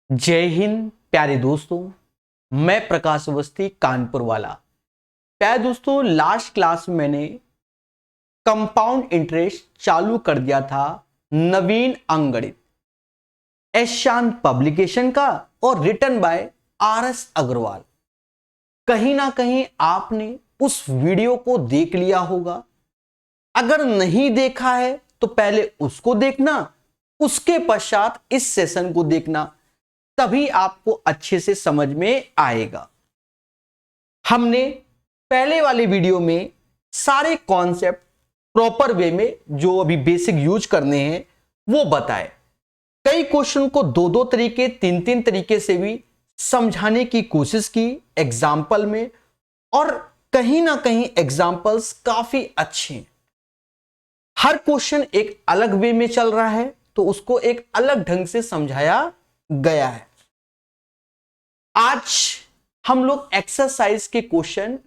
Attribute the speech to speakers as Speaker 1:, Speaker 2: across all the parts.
Speaker 1: जय हिंद प्यारे दोस्तों। मैं प्रकाश अवस्थी कानपुर वाला। प्यारे दोस्तों, लास्ट क्लास में मैंने कंपाउंड इंटरेस्ट चालू कर दिया था नवीन अंगणित शांत पब्लिकेशन का और रिटन बाय आर.एस. अग्रवाल। कहीं ना कहीं आपने उस वीडियो को देख लिया होगा। अगर नहीं देखा है तो पहले उसको देखना, उसके पश्चात इस सेशन को देखना, तभी आपको अच्छे से समझ में आएगा। हमने पहले वाले वीडियो में सारे कॉन्सेप्ट प्रॉपर वे में जो अभी बेसिक यूज करने हैं वो बताए। कई क्वेश्चन को दो दो तरीके तीन तीन तरीके से भी समझाने की कोशिश की एग्जाम्पल में, और कहीं ना कहीं एग्जाम्पल्स काफी अच्छे हैं। हर क्वेश्चन एक अलग वे में चल रहा है तो उसको एक अलग ढंग से समझाया गया है। आज हम लोग एक्सरसाइज के क्वेश्चन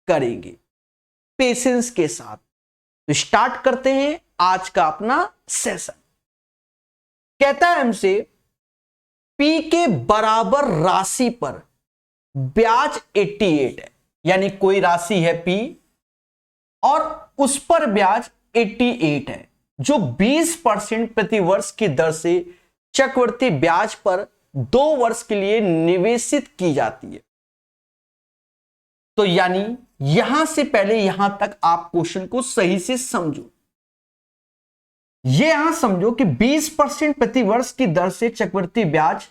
Speaker 1: करेंगे पेशेंस के साथ। तो स्टार्ट करते हैं आज का अपना सेशन। कहता है हमसे P के बराबर राशि पर ब्याज 88 है, यानी कोई राशि है P और उस पर ब्याज 88 है जो 20% प्रति वर्ष की दर से चक्रवृद्धि ब्याज पर 2 वर्ष के लिए निवेशित की जाती है। तो यानी यहां से पहले यहां तक आप क्वेश्चन को सही से समझो। यहां समझो कि 20% प्रति वर्ष की दर से चक्रवृद्धि ब्याज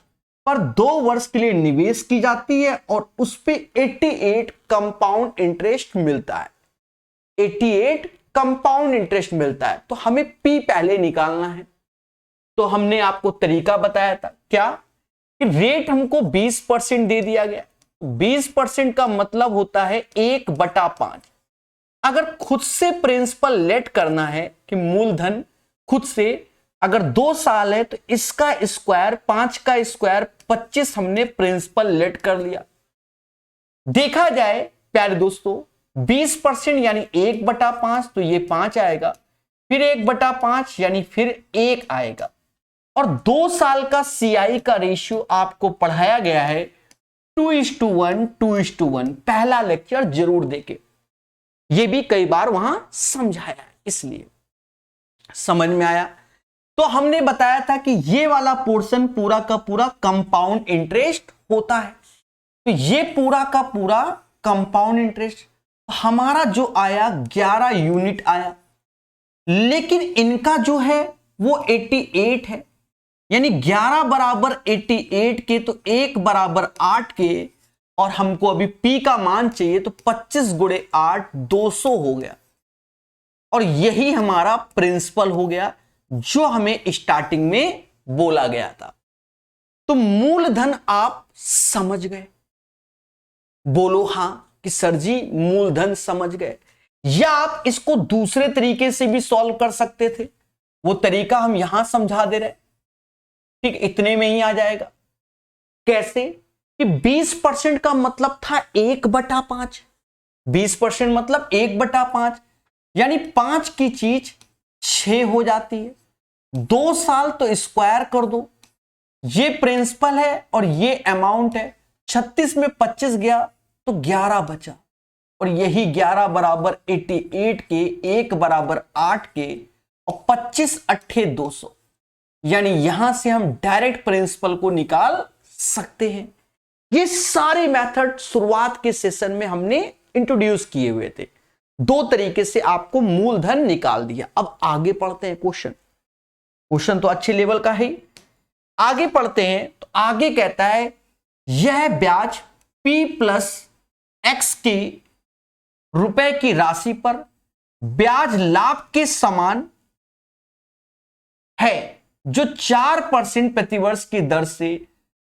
Speaker 1: पर 2 वर्ष के लिए निवेश की जाती है और उस पे 88 कंपाउंड इंटरेस्ट मिलता है। 88 कंपाउंड इंटरेस्ट मिलता है। तो हमें P पहले निकालना है। तो हमने आपको तरीका बताया था क्या, कि रेट हमको 20% दे दिया गया। 20% का मतलब होता है 1/5। अगर खुद से प्रिंसिपल लेट करना है कि मूलधन खुद से, अगर 2 साल है तो इसका स्क्वायर 5 का स्क्वायर 25 हमने प्रिंसिपल लेट कर लिया। देखा जाए प्यारे दोस्तों, 20% यानी 1/5 तो ये 5 आएगा, फिर 1/5 यानी फिर 1 आएगा। और 2 साल का CI का रेशियो आपको पढ़ाया गया है 2:1 2:1। पहला लेक्चर जरूर देखें, यह भी कई बार वहां समझाया है, इसलिए समझ में आया। तो हमने बताया था कि ये वाला पोर्शन पूरा का पूरा कंपाउंड इंटरेस्ट होता है। तो ये पूरा का पूरा कंपाउंड इंटरेस्ट हमारा जो आया 11 यूनिट आया, लेकिन इनका जो है वो 88 है, यानी 11 बराबर 88 के तो 1 बराबर 8 के, और हमको अभी P का मान चाहिए तो 25 गुणे 8 200 हो गया। और यही हमारा प्रिंसिपल हो गया जो हमें स्टार्टिंग में बोला गया था। तो मूलधन आप समझ गए? बोलो हां कि सर जी मूलधन समझ गए। या आप इसको दूसरे तरीके से भी सॉल्व कर सकते थे, वो तरीका हम यहां समझा दे रहे। ठीक, इतने में ही आ जाएगा। कैसे कि 20% का मतलब था 1/5। 20% मतलब 1/5, यानी 5 की चीज 6 हो जाती है। 2 साल तो स्क्वायर कर दो, ये प्रिंसिपल है और ये अमाउंट है। 36 में 25 गया तो 11 बचा, और यही 11 बराबर 88 के, 1 बराबर 8 के, और 25 अट्ठे 200। यानी यहां से हम डायरेक्ट प्रिंसिपल को निकाल सकते हैं। ये सारे मेथड शुरुआत के सेशन में हमने इंट्रोड्यूस किए हुए थे। 2 तरीके से आपको मूलधन निकाल दिया। अब आगे पढ़ते हैं क्वेश्चन। क्वेश्चन तो अच्छे लेवल का है। आगे पढ़ते हैं तो आगे कहता है यह ब्याज P प्लस X की रुपए की राशि पर ब्याज लाभ के समान है जो 4% प्रतिवर्ष की दर से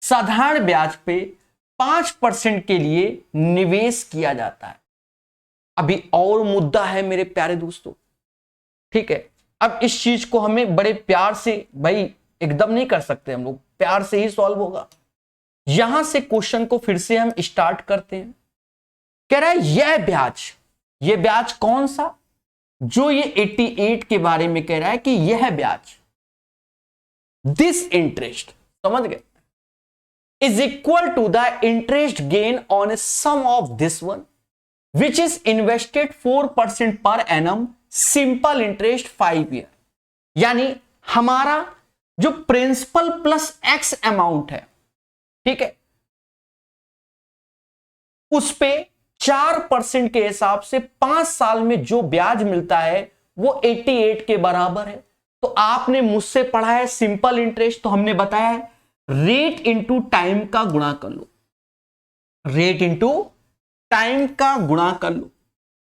Speaker 1: साधारण ब्याज पे 5% के लिए निवेश किया जाता है। अभी और मुद्दा है मेरे प्यारे दोस्तों, ठीक है। अब इस चीज को हमें बड़े प्यार से, भाई एकदम नहीं कर सकते हम लोग, प्यार से ही सॉल्व होगा। यहां से क्वेश्चन को फिर से हम स्टार्ट करते हैं। कह रहा है यह ब्याज कौन सा, जो ये 88 के बारे में कह रहा है कि यह ब्याज, दिस इंटरेस्ट, समझ गए। Is equal to the interest gain on a sum of this one which is invested 4% per annum, simple interest 5 year. यानी हमारा जो प्रिंसिपल प्लस एक्स अमाउंट है, ठीक है, उस पे 4% के हिसाब से 5 साल में जो ब्याज मिलता है वो 88 के बराबर है। तो आपने मुझसे पढ़ा है सिंपल इंटरेस्ट, तो हमने बताया है रेट इंटू टाइम का गुणा कर लो, रेट इंटू टाइम का गुणा कर लो।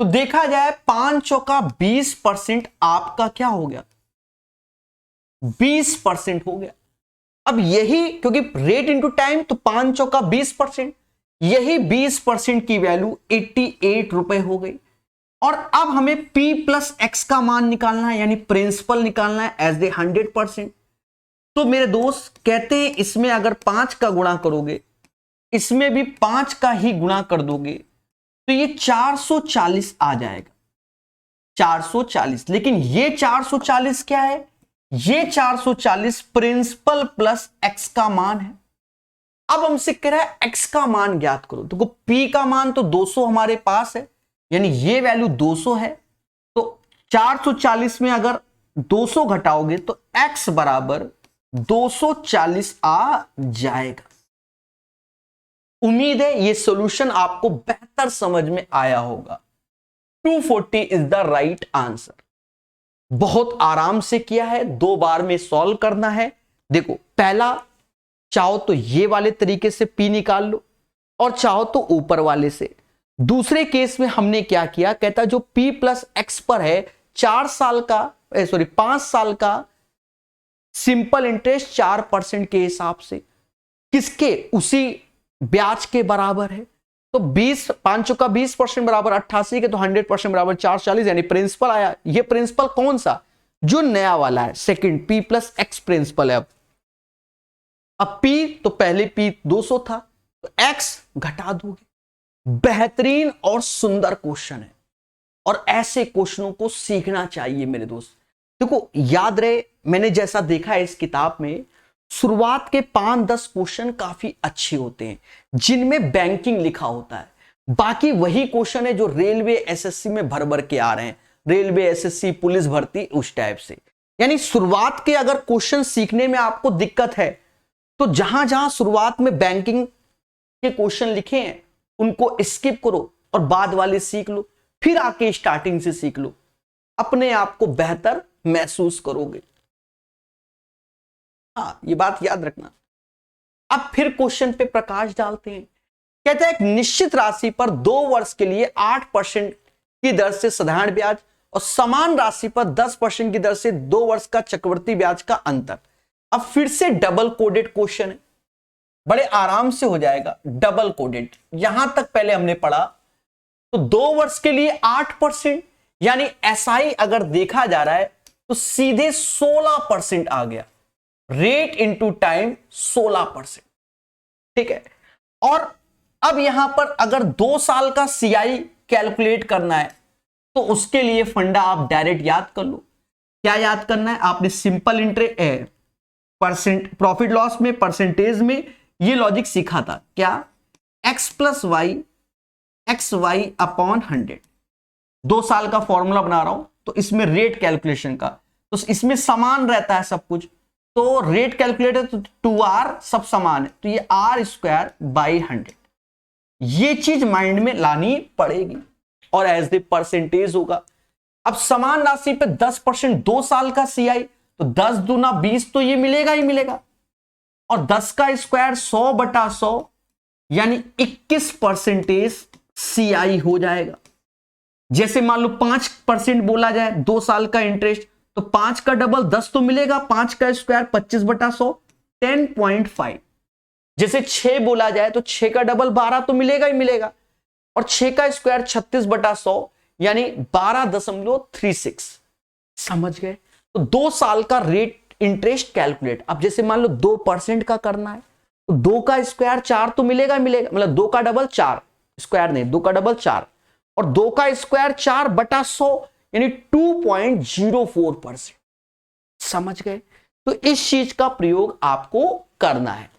Speaker 1: तो देखा जाए 5 चौका 20% आपका क्या हो गया, 20% हो गया। अब यही, क्योंकि रेट इंटू टाइम तो 5 चौका 20%, यही 20% की वैल्यू 88 रुपए हो गई। और अब हमें P प्लस एक्स का मान निकालना है, यानी प्रिंसिपल निकालना है एज ए 100%। तो मेरे दोस्त कहते हैं इसमें अगर 5 का गुणा करोगे, इसमें भी 5 का ही गुणा कर दोगे, तो ये 440 आ जाएगा, 440। लेकिन ये 440 क्या है, ये 440 प्रिंसिपल प्लस एक्स का मान है। अब हमसे कह रहा है एक्स का मान ज्ञात करो। देखो पी का मान तो 200 हमारे पास है, यानी ये वैल्यू 200 है। तो 440 में अगर 200 घटाओगे तो एक्स बराबर 240 आ जाएगा। उम्मीद है ये सॉल्यूशन आपको बेहतर समझ में आया होगा। 240 इज द राइट आंसर। बहुत आराम से किया है, 2 बार में सॉल्व करना है। देखो पहला चाहो तो ये वाले तरीके से P निकाल लो, और चाहो तो ऊपर वाले से। दूसरे केस में हमने क्या किया, कहता जो P प्लस एक्स पर है 5 साल का सिंपल इंटरेस्ट 4% के हिसाब से, किसके, उसी ब्याज के बराबर है। तो 5 का 20% बराबर 88 के, तो 100% बराबर 440, यानी प्रिंसिपल आया। ये प्रिंसिपल कौन सा, जो नया वाला है, second P plus x principal है। अब P तो पहले P 200 था, तो X घटा दोगे। बेहतरीन और सुंदर क्वेश्चन है, और ऐसे क्वेश्चनों को सीखना चाहिए मेरे दोस्त। देखो याद रहे, मैंने जैसा देखा है इस किताब में, शुरुआत के 5-10 क्वेश्चन काफी अच्छे होते हैं जिनमें बैंकिंग लिखा होता है। बाकी वही क्वेश्चन है जो रेलवे एसएससी में भर भर के आ रहे हैं, रेलवे एसएससी, पुलिस भर्ती, उस टाइप से। यानी शुरुआत के अगर क्वेश्चन सीखने में आपको दिक्कत है, तो जहां जहां शुरुआत में बैंकिंग के क्वेश्चन लिखे हैं उनको स्किप करो और बाद वाले सीख लो, फिर आके स्टार्टिंग से सीख लो, अपने आप को बेहतर महसूस करोगे। हाँ, ये बात याद रखना। अब फिर क्वेश्चन पे प्रकाश डालते हैं। कहता है एक निश्चित राशि पर 2 वर्ष के लिए 8% की दर से साधारण ब्याज और समान राशि पर 10% की दर से 2 वर्ष का चक्रवृद्धि ब्याज का अंतर। अब फिर से डबल कोडेड क्वेश्चन है, बड़े आराम से हो जाएगा। डबल कोडेड, यहां तक पहले हमने पढ़ा। तो 2 वर्ष के लिए 8%, यानी एसआई अगर देखा जा रहा है तो सीधे 16% आ गया। रेट इंटू टाइम 16%, ठीक है। और अब यहां पर अगर 2 साल का सीआई कैलकुलेट करना है तो उसके लिए फंडा आप डायरेक्ट याद कर लो। क्या याद करना है, आपने सिंपल इंटरेस्ट प्रॉफिट लॉस में परसेंटेज में ये लॉजिक सीखा था। क्या, x plus y, x y upon 100। 2 साल का फॉर्मूला बना रहा हूं, तो इसमें रेट कैलकुलेशन का, तो इसमें समान रहता है सब कुछ, तो रेट कैलकुलेटर तो 2r सब समान है, तो ये r² बाई 100। ये चीज माइंड में लानी पड़ेगी, और एज द परसेंटेज होगा। अब समान राशि पे 10% 2 साल का सीआई, तो 10 दूना 20, तो ये मिलेगा ही मिलेगा। और 10 का स्क्वायर 100/100, यानी 21% सीआई हो जाएगा। जैसे मान लो 5% बोला जाए 2 साल का इंटरेस्ट, तो 5 का डबल 10 तो मिलेगा, 5 का स्क्वायर 25/100, 10.5। जैसे 6 बोला जाए तो 6 का डबल 12 तो मिलेगा ही मिलेगा, और 6 का स्क्वायर 36/100, यानी 12.36। समझ गए। तो 2 साल का रेट इंटरेस्ट कैलकुलेट। अब जैसे मान लो 2% का करना है, तो 2 का स्क्वायर 4 तो मिलेगा ही मिलेगा, मतलब 2 का डबल 4, स्क्वायर नहीं, 2 का डबल 4, और 2 का स्क्वायर 4/100, यानी 2.04%। समझ गए। तो इस चीज का प्रयोग आपको करना है।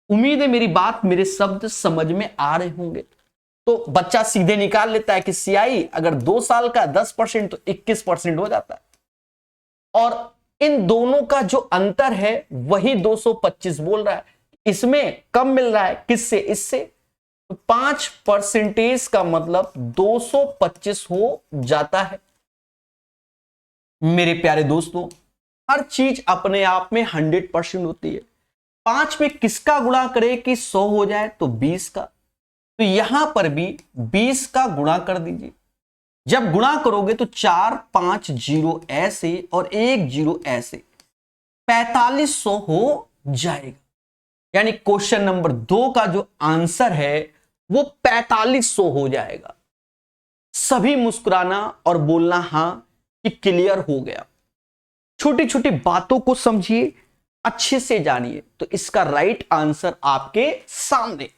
Speaker 1: उम्मीद है मेरी बात, मेरे शब्द समझ में आ रहे होंगे। तो बच्चा सीधे निकाल लेता है कि सीआई अगर 2 साल का 10% तो 21% हो जाता है, और इन दोनों का जो अंतर है वही 225 बोल रहा है। इसमें कम मिल रहा है किससे? इससे। तो 5% का मतलब 225 हो जाता है। मेरे प्यारे दोस्तों, हर चीज अपने आप में 100% होती है। 5 में किसका गुणा करे कि 100 हो जाए? तो 20 का। तो यहां पर भी 20 का गुणा कर दीजिए। जब गुणा करोगे तो 4 5 0 ऐसे और 1 0 ऐसे 4500 हो जाएगा। यानी क्वेश्चन नंबर 2 का जो आंसर है वो 4500 हो जाएगा। सभी मुस्कुराना और बोलना हां कि क्लियर हो गया। छोटी छोटी बातों को समझिए, अच्छे से जानिए। तो इसका राइट आंसर आपके सामने।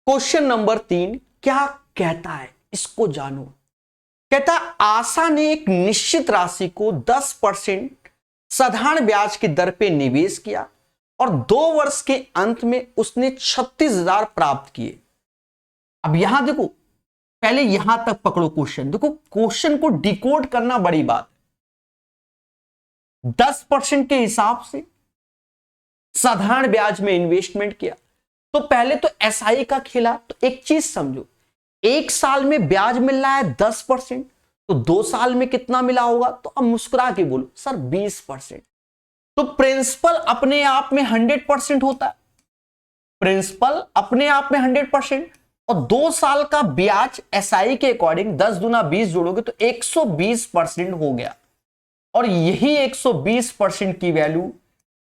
Speaker 1: क्वेश्चन नंबर 3 क्या कहता है, इसको जानो। कहता है आशा ने एक निश्चित राशि को 10% साधारण ब्याज की दर पे निवेश किया और 2 वर्ष के अंत में उसने 36,000 प्राप्त किए। अब यहां देखो, पहले यहां तक पकड़ो क्वेश्चन। देखो क्वेश्चन को डिकोड करना बड़ी बात है। 10% के हिसाब से साधारण ब्याज में इन्वेस्टमेंट किया। तो पहले तो एसआई का खेला। तो एक चीज समझो, 1 साल में ब्याज मिल रहा है 10%, तो 2 साल में कितना मिला होगा? तो अब मुस्कुरा के बोलो सर 20%। तो प्रिंसिपल अपने आप में 100% होता है। प्रिंसिपल अपने आप में 100% और 2 साल का ब्याज एसआई के अकॉर्डिंग 10 दूना 20 जोड़ोगे तो 120% हो गया। और यही 120% की वैल्यू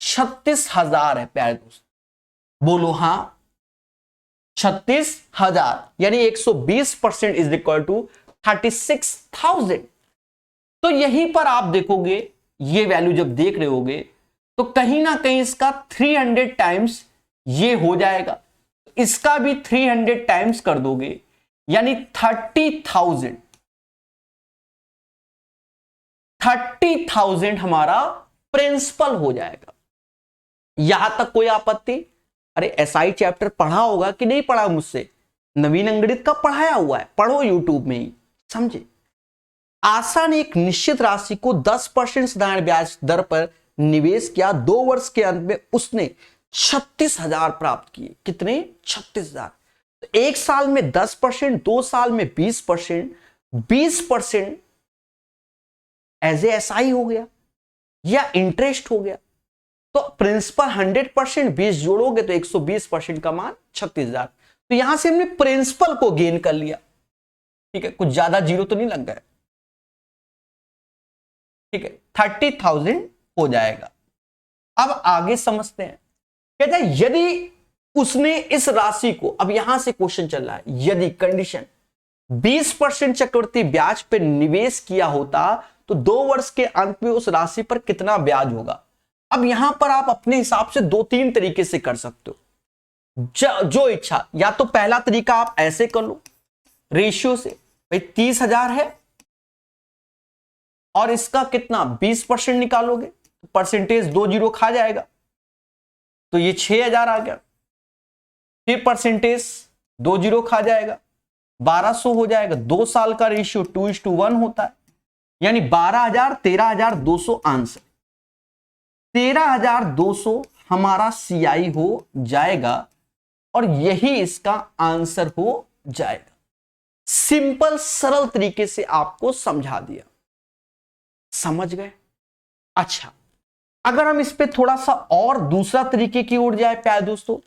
Speaker 1: 36,000 है प्यारे दोस्त। बोलो हां, 36,000 यानी 120% इज इक्वल टू 36,000। तो यहीं पर आप देखोगे, ये वैल्यू जब देख रहे होगे तो कहीं ना कहीं इसका 300 टाइम्स ये हो जाएगा। इसका भी 300 टाइम्स कर दोगे यानी 30,000 हमारा प्रिंसिपल हो जाएगा। यहां तक कोई आपत्ति? अरे एसआई चैप्टर पढ़ा होगा कि नहीं पढ़ा मुझसे? नवीन अंगड़ित का पढ़ाया हुआ है, पढ़ो यूट्यूब में ही, समझे। आशा ने एक निश्चित राशि को 10% साधारण ब्याज दर पर निवेश किया। 2 वर्ष के अंत में उसने 36,000 प्राप्त किए। कितने? 36,000। तो 1 साल में 10%, 2 साल में 20%, 20% एज ए एसआई हो गया या इंटरेस्ट हो गया। तो प्रिंसिपल 100%, 20 जोड़ोगे तो 120% का मान 36,000। तो यहां से हमने प्रिंसिपल को गेन कर लिया। ठीक है, कुछ ज्यादा जीरो तो नहीं लग गया। ठीक है, 30,000 हो जाएगा। अब आगे समझते हैं। कहता है यदि उसने इस राशि को, अब यहां से क्वेश्चन चल रहा है, यदि कंडीशन 20% चक्रवृद्धि ब्याज पर निवेश किया होता तो 2 वर्ष के अंत में उस राशि पर कितना ब्याज होगा। अब यहां पर आप अपने हिसाब से 2-3 तरीके से कर सकते हो, जो इच्छा। या तो पहला तरीका आप ऐसे कर लो रेशियो से, भाई 30,000 है और इसका कितना 20% निकालोगे, परसेंटेज 2 जीरो खा जाएगा तो ये 6,000 आ गया। फिर परसेंटेज 2 जीरो खा जाएगा, 1200 हो जाएगा। 2 साल का रेशियो 2:1 होता है, यानी 12,000, 13,200 आंसर। 13,200 हमारा सीआई हो जाएगा और यही इसका आंसर हो जाएगा। सिंपल सरल तरीके से आपको समझा दिया, समझ गए? अच्छा, अगर हम इस पे थोड़ा सा और दूसरा तरीके की ओर जाए प्यारे दोस्तों,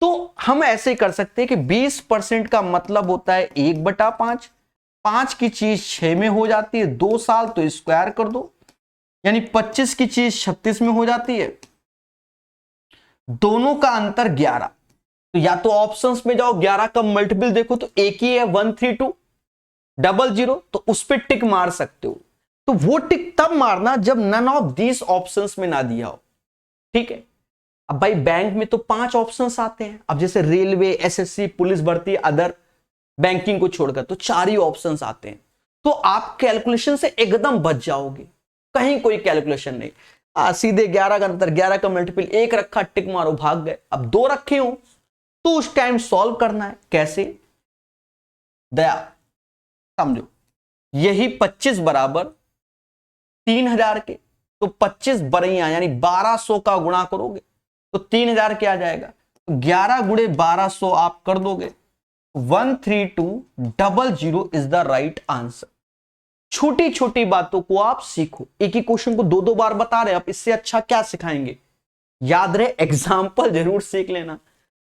Speaker 1: तो हम ऐसे कर सकते हैं कि 20% का मतलब होता है 1/5। 5 की चीज 6 में हो जाती है, 2 साल तो स्क्वायर कर दो, यानी 25 की चीज 36 में हो जाती है। दोनों का अंतर 11। तो या तो ऑप्शंस में जाओ, 11 का मल्टीपल देखो तो एक ही है 13200, तो उस पर टिक मार सकते हो। तो वो टिक तब मारना जब नन ऑफ दीस ऑप्शंस में ना दिया हो। ठीक है, अब भाई बैंक में तो 5 ऑप्शंस आते हैं। अब जैसे रेलवे, एसएससी, पुलिस भर्ती, अदर बैंकिंग को छोड़कर तो 4 ही ऑप्शंस आते हैं। तो आप कैलकुलेशन से एकदम बच जाओगे, कहीं कोई कैलकुलेशन नहीं। सीधे 11 का अंतर, 11 का मल्टीपल, एक रखा टिक मारो भाग गए। अब 2 रखे हो तो उस टाइम सॉल्व करना है। कैसे? दया समझो, यही 25 बराबर 3000 के, तो 25 बरैया यानी 1200 का गुणा करोगे तो 3000 क्या आ जाएगा? 11 गुणे 1200 आप कर दोगे, 13200 इज द राइट आंसर। छोटी छोटी बातों को आप सीखो, एक ही क्वेश्चन को 2-2 बार बता रहे, आप इससे अच्छा क्या सिखाएंगे? याद रहे एग्जाम्पल जरूर सीख लेना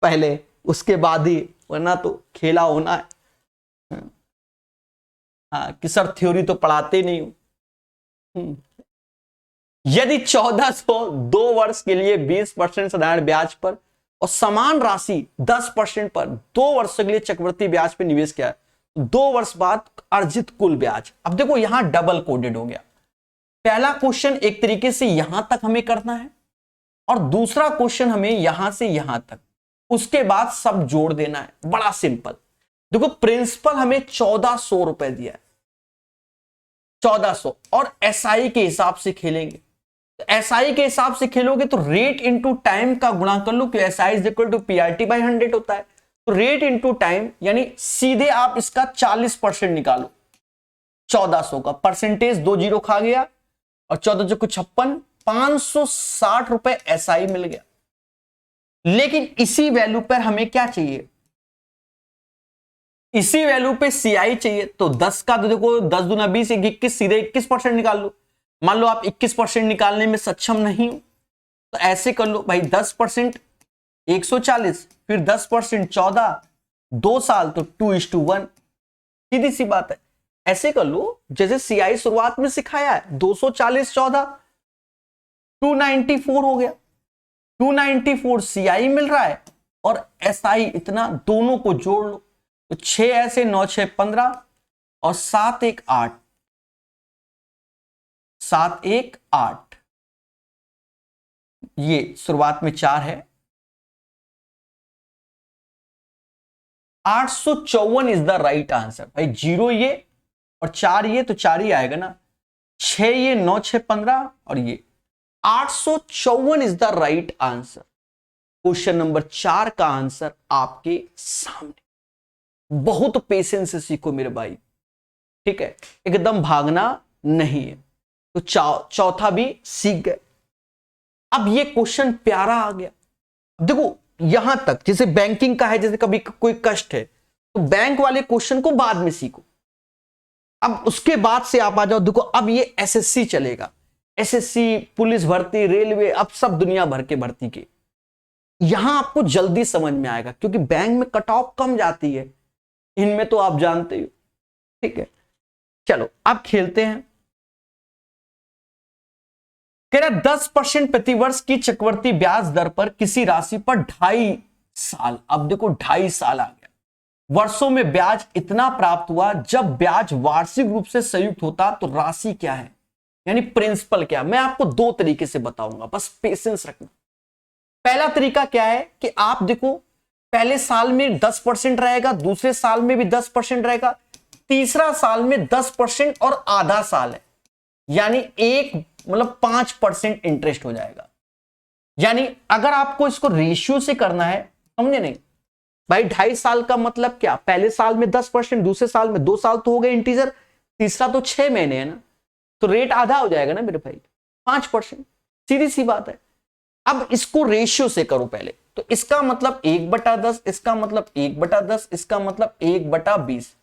Speaker 1: पहले, उसके बाद ही, वरना तो खेला होना है। हाँ कि सर थ्योरी तो पढ़ाते नहीं हो। यदि 1400 2 वर्ष के लिए 20% साधारण ब्याज पर और समान राशि 10% पर 2 वर्ष के लिए चक्रवृद्धि ब्याज पर निवेश किया है, 2 वर्ष बाद अर्जित कुल ब्याज। अब देखो यहां डबल कोडेड हो गया। पहला क्वेश्चन एक तरीके से यहां तक हमें करना है और दूसरा क्वेश्चन हमें यहां से यहां तक, उसके बाद सब जोड़ देना है। बड़ा सिंपल। देखो प्रिंसिपल हमें 1400 रुपए दिया है, 1400, और एसआई के हिसाब से खेलेंगे। तो एसआई के हिसाब से खेलोगे तो रेट इंटू टाइम का गुणा कर लो, कि SI is equal to PRT by 100 होता है। तो रेट इंटू टाइम यानी सीधे आप इसका 40% निकालो। 1400 का परसेंटेज 2 जीरो खा गया और 14 जो कुछ 56, 560 रुपए एसआई मिल गया। लेकिन इसी वैल्यू पर हमें क्या चाहिए? इसी वैल्यू पे सीआई चाहिए। तो 10 का तो देखो 10 दूना 20, 21, सीधे 21% निकाल लो। मान लो आप 21% निकालने में सक्षम नहीं हो तो ऐसे कर लो भाई, 10% 140, फिर 10% 14, 2 साल तो 2:1, सीधी सी बात है। ऐसे कर लो जैसे सीआई शुरुआत में सिखाया है, 240 14 294 हो गया। 294 सीआई मिल रहा है और एसआई इतना, दोनों को जोड़ लो तो 6 ऐसे 9 6 15 और 7 1 8, 7 1 8, ये शुरुआत में 4 है। 854 इज द राइट आंसर। भाई 0 ये और 4 ये, तो 4 ही आएगा ना। 6 ये, 9 6 15 और ये 854 is the right answer. Question number 4 का आंसर आपके सामने। बहुत पेशेंस से सीखो मेरे भाई, ठीक है, एकदम भागना नहीं है। तो चौथा भी सीख गए। अब ये क्वेश्चन प्यारा आ गया। देखो यहां तक जैसे बैंकिंग का है, जैसे कभी कोई कष्ट है तो बैंक वाले क्वेश्चन को बाद में सीखो। अब उसके बाद से आप आ जाओ, देखो अब ये एसएससी चलेगा। एसएससी, पुलिस भर्ती, रेलवे, अब सब दुनिया भर के भर्ती के, यहां आपको जल्दी समझ में आएगा क्योंकि बैंक में कट ऑफ कम जाती है, इनमें तो आप जानते हो, ठीक है। चलो अब खेलते हैं। कह रहा 10% प्रतिवर्ष की चक्रवृद्धि ब्याज दर पर किसी राशि पर 2.5 साल। अब देखो 2.5 साल आ गया, वर्षों में ब्याज इतना प्राप्त हुआ। जब ब्याज वार्षिक रूप से संयुक्त होता तो राशि क्या है, यानी प्रिंसिपल क्या। मैं आपको 2 तरीके से बताऊंगा, बस पेशेंस रखना। पहला तरीका क्या है कि आप देखो पहले साल में 10% रहेगा, दूसरे साल में भी 10% रहेगा, तीसरा साल में 10% और आधा साल है, यानी एक मतलब 5% इंटरेस्ट हो जाएगा। यानी अगर आपको इसको रेशियो से करना है, समझे नहीं भाई, 2.5 साल का मतलब क्या, पहले साल में 10%, दूसरे साल में 2 साल तो हो गए इंटीजर, तीसरा तो 6 महीने है ना, तो रेट आधा हो जाएगा ना मेरे भाई, 5%, सीधी सी बात है। अब इसको रेशियो से करो पहले, तो इसका मतलब 1/10, इसका मतलब 1/10, इसका मतलब 1/20,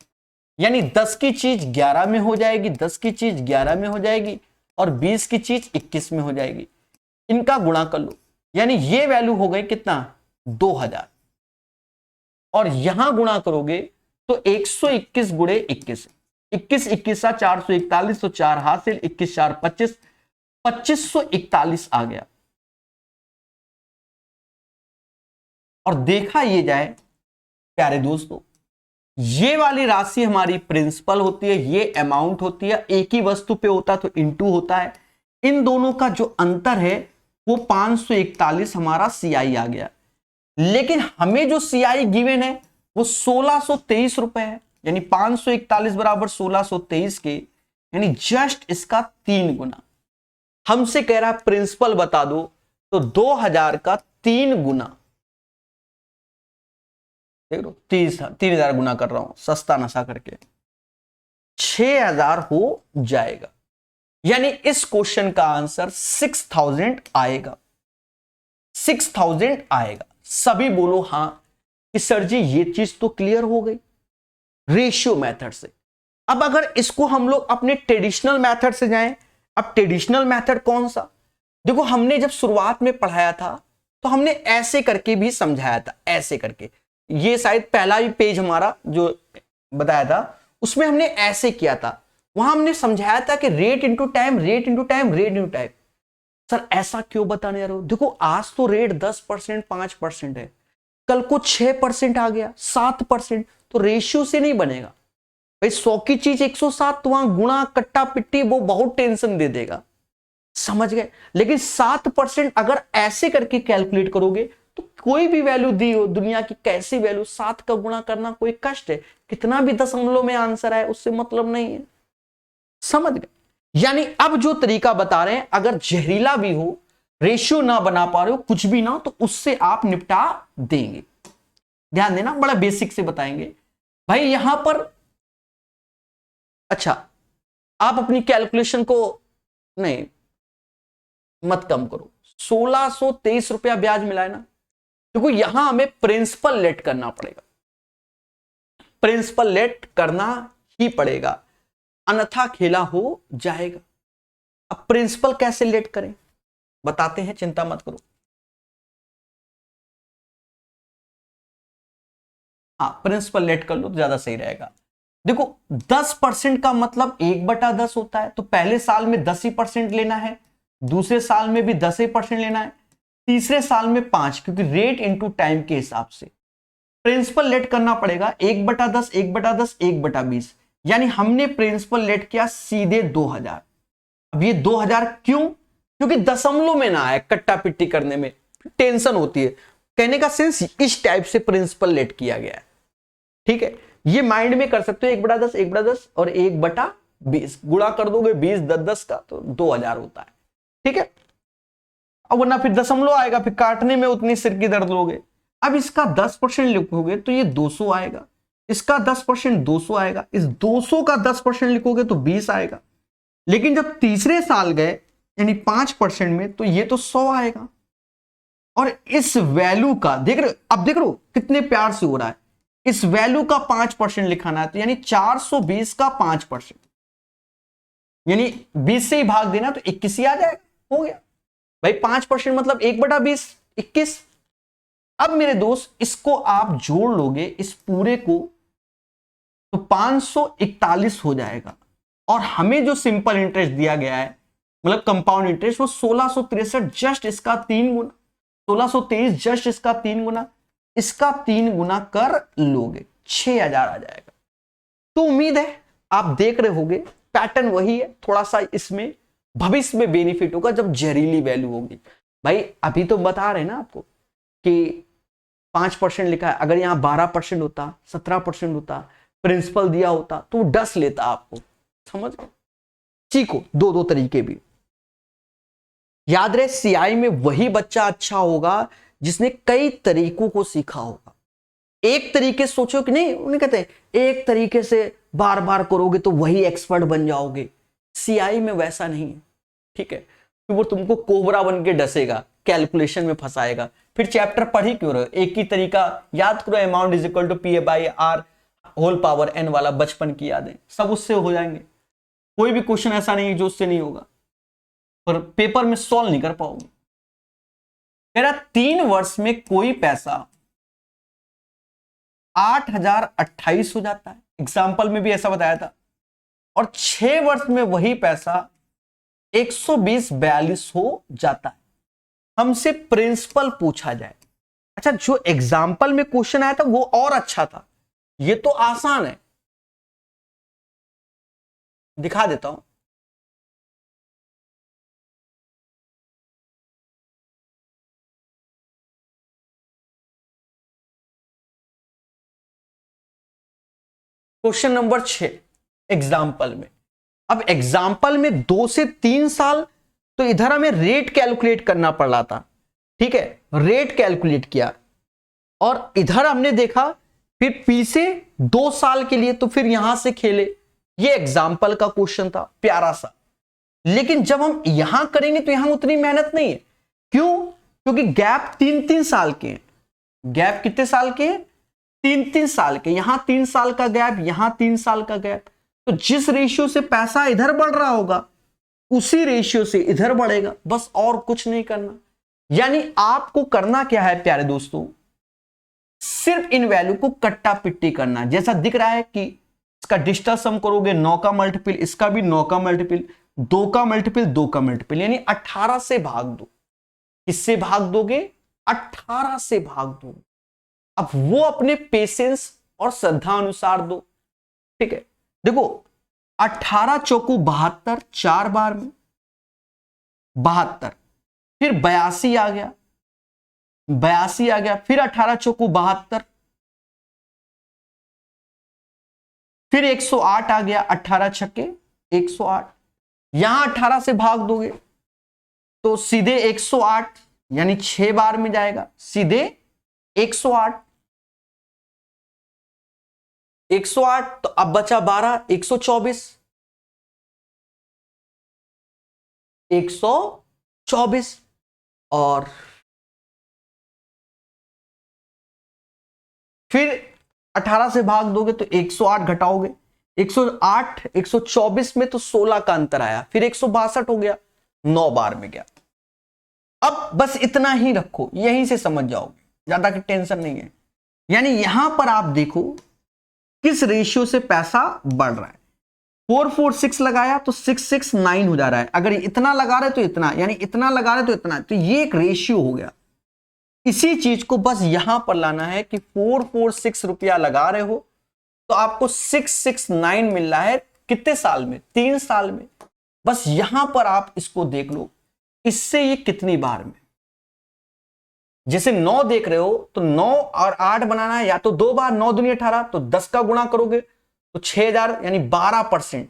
Speaker 1: यानी 10 की चीज 11 में हो जाएगी, 10 की चीज 11 में हो जाएगी और 20 की चीज 21 में हो जाएगी। इनका गुणा कर लो, यानी ये वैल्यू हो गई कितना, 2000, और यहां गुणा करोगे तो 121 गुणे 21, 21 21 441, तो 4 हासिल, 21 4 25, 2541 आ गया। और देखा ये जाए प्यारे दोस्तों, ये वाली राशि हमारी प्रिंसिपल होती है, ये अमाउंट होती है, एक ही वस्तु पे होता तो इनटू होता है। इन दोनों का जो अंतर है वो 541 हमारा सीआई आ गया। लेकिन हमें जो सीआई गिवन है वो 1623 रुपए है, यानी 541 बराबर 1623 के, यानी जस्ट इसका 3 गुना। हमसे कह रहा है प्रिंसिपल बता दो, तो 2000 का 3 गुना, देख लो 3000 गुना कर रहा हूं सस्ता नशा करके, 6000 हो जाएगा। यानी इस क्वेश्चन का आंसर 6000 आएगा, 6000 आएगा। सभी बोलो हां कि सर जी ये चीज तो क्लियर हो गई रेशियो मेथड से। अब अगर इसको हम लोग अपने ट्रेडिशनल मेथड से जाएं, अब ट्रेडिशनल मेथड कौन सा? देखो हमने जब शुरुआत में पढ़ाया था तो हमने ऐसे करके भी समझाया था, ऐसे करके। ये शायद पहला ही पेज हमारा जो बताया था उसमें हमने ऐसे किया था। वहां हमने समझाया था कि rate into time, rate into time, rate into time. Sir ऐसा क्यों बताने जा रहे हो? देखो आज तो रेट 10%, 5% है, कल को 6% आ गया, 7%, तो रेशियो से नहीं बनेगा भाई। 100 की चीज 107, तो वहां गुणा कट्टा पिट्टी वो बहुत टेंशन दे देगा, समझ गए? लेकिन 7% अगर ऐसे करके कैलकुलेट करोगे तो कोई भी वैल्यू दी हो दुनिया की, कैसी वैल्यू, 7 का गुणा करना कोई कष्ट है? कितना भी दशमलव में आंसर आए उससे मतलब नहीं है, समझ गए? यानी अब जो तरीका बता रहे हैं, अगर जहरीला भी हो, रेशियो ना बना पा रहे हो, कुछ भी ना, तो उससे आप निपटा देंगे। ध्यान देना, बड़ा बेसिक से बताएंगे भाई यहां पर। अच्छा, आप अपनी कैलकुलेशन को नहीं मत कम करो, 1623 रुपया ब्याज मिला है ना। देखो यहां हमें प्रिंसिपल लेट करना पड़ेगा, प्रिंसिपल लेट करना ही पड़ेगा, अन्यथा खेला हो जाएगा। अब प्रिंसिपल कैसे लेट करें बताते हैं, चिंता मत करो। हाँ प्रिंसिपल लेट कर लो तो ज्यादा सही रहेगा। देखो 10% का मतलब 1/10 होता है, तो पहले साल में 10% लेना है, दूसरे साल में भी 10% लेना है, तीसरे साल में 5, क्योंकि रेट इंटू टाइम के हिसाब से प्रिंसिपल लेट करना पड़ेगा 1/10, 1/10, 1/20। यानी हमने प्रिंसिपल लेट किया सीधे 2000। अब ये 2000 क्यों? क्योंकि दशमलव में ना आए, कट्टा पिट्टी करने में टेंशन होती है। कहने का सेंस इस टाइप से प्रिंसिपल लेट किया गया है, ठीक है? ये माइंड में कर सकते हो, 1/10, 1/10 और 1/20 गुणा कर दोगे 20 10 10 का तो 2000 होता है, ठीक है? अब वरना फिर दशमलव आएगा, फिर काटने में उतनी सिर की दर्द लोगे। अब इसका 10% लिखोगे तो ये 200 आएगा, इसका 10% 200 आएगा, इस 200 का 10% लिखोगे तो 20 आएगा। लेकिन जब तीसरे साल गए यानी 5% में, तो ये तो 100 आएगा। और इस वैल्यू का देख रहे हो, अब देख रहे हो कितने प्यार से हो रहा है, इस वैल्यू का 5% लिखाना है, तो यानी 420 का 5%, यानी 20 से ही भाग देना तो 21 ही आ जाएगा, हो गया भाई। 5% मतलब 1/20, 21। अब मेरे दोस्त इसको आप जोड़ लोगे इस पूरे को तो 541 हो जाएगा। और हमें जो सिंपल इंटरेस्ट दिया गया है, मतलब कंपाउंड इंटरेस्ट, वो 1663, जस्ट इसका 3 गुना, 1623 जस्ट इसका 3 गुना, इसका 3 गुना कर लोगे 6000 आ जाएगा। तो उम्मीद है आप देख रहे होगे पैटर्न वही है, थोड़ा सा इसमें भविष्य में बेनिफिट होगा जब जहरीली वैल्यू होगी। भाई अभी तो बता रहे हैं ना आपको कि 5% लिखा है, अगर यहां 12% होता, 17% होता, प्रिंसिपल दिया होता तो वो डस लेता आपको, समझ गए? सीखो दो तरीके भी याद रहे। सीआई में वही बच्चा अच्छा होगा जिसने कई तरीकों को सीखा होगा। एक तरीके से सोचो कि नहीं, उन्हें कहते हैं एक तरीके से बार बार करोगे तो वही एक्सपर्ट बन जाओगे। सीआई में वैसा नहीं है, ठीक है? तो वो तुमको कोबरा बन के डसेगा, कैलकुलेशन में फंसाएगा। फिर चैप्टर पढ़ ही क्यों रहे हो? एक ही तरीका याद करो, amount is equal to P/R whole power n वाला बचपन की यादें सब उससे हो जाएंगे। कोई भी क्वेश्चन ऐसा नहीं है जो उससे नहीं होगा, पर पेपर में सॉल्व नहीं कर पाओगे। मेरा 3 वर्ष में कोई पैसा 8028 हो जाता है, एग्जाम्पल में भी ऐसा बताया था। और 6 वर्ष में वही पैसा 120-42 हो जाता है। हमसे प्रिंसिपल पूछा जाए। अच्छा, जो एग्जाम्पल में क्वेश्चन आया था वो और अच्छा था, ये तो आसान है, दिखा देता हूं। क्वेश्चन नंबर 6 एग्जाम्पल में। अब एग्जाम्पल में 2 से 3 साल तो इधर हमें रेट कैलकुलेट करना पड़ रहा था, ठीक है, रेट कैलकुलेट किया और इधर हमने देखा फिर पी से 2 साल के लिए, तो फिर यहां से खेले। ये एग्जाम्पल का क्वेश्चन था, प्यारा सा। लेकिन जब हम यहां करेंगे तो यहां उतनी मेहनत नहीं है। क्यों? क्योंकि गैप 3-3 साल के हैं। गैप कितने साल के हैं? 3-3 साल के। यहां 3 साल का गैप, यहां 3 साल का गैप। तो जिस रेशियो से पैसा इधर बढ़ रहा होगा उसी रेशियो से इधर बढ़ेगा, बस और कुछ नहीं करना। यानी आपको करना क्या है प्यारे दोस्तों, सिर्फ इन वैल्यू को कट्टा पिट्टी करना। जैसा दिख रहा है कि इसका डिजिटल सम करोगे 9 का मल्टीपल, इसका भी 9 का मल्टीपल, 2 का मल्टीपल, 2 का मल्टीपल, यानी 18 से भाग दो। किससे भाग दोगे? 18 से भाग दोगे। अब वो अपने पेशेंस और श्रद्धा अनुसार दो, ठीक है। देखो 18 चौकू 72, 4 बार में 72, फिर 82 आ गया, 82 आ गया, फिर 18 चौकू 72, फिर 108 आ गया, 18 छक्के 108। यहां 18 से भाग दोगे तो सीधे 108, यानी 6 बार में जाएगा, सीधे 108। 108 तो अब बचा 12, 124, 124 और फिर 18 से भाग दोगे तो 108 घटाओगे, 108 124 में तो 16 का अंतर आया, फिर 162 हो गया, 9 बार में गया। अब बस इतना ही रखो, यहीं से समझ जाओगे, ज्यादा की टेंशन नहीं है। यानी यहां पर आप देखो किस रेशियो से पैसा बढ़ रहा है। 446 लगाया तो 669 हो जा रहा है। अगर इतना लगा रहे तो इतना, यानी इतना लगा रहे तो इतना, तो ये एक रेशियो हो गया। इसी चीज को बस यहां पर लाना है कि 446 रुपया लगा रहे हो तो आपको 669 मिल रहा है कितने साल में? 3 साल में। बस यहां पर आप इसको देख लो, इससे ये कितनी बार में। जैसे 9 देख रहे हो तो 9 और 8 बनाना है, या तो 2 बार, 9 दूनी 18, तो 10 का गुणा करोगे तो 6000, यानी 12%,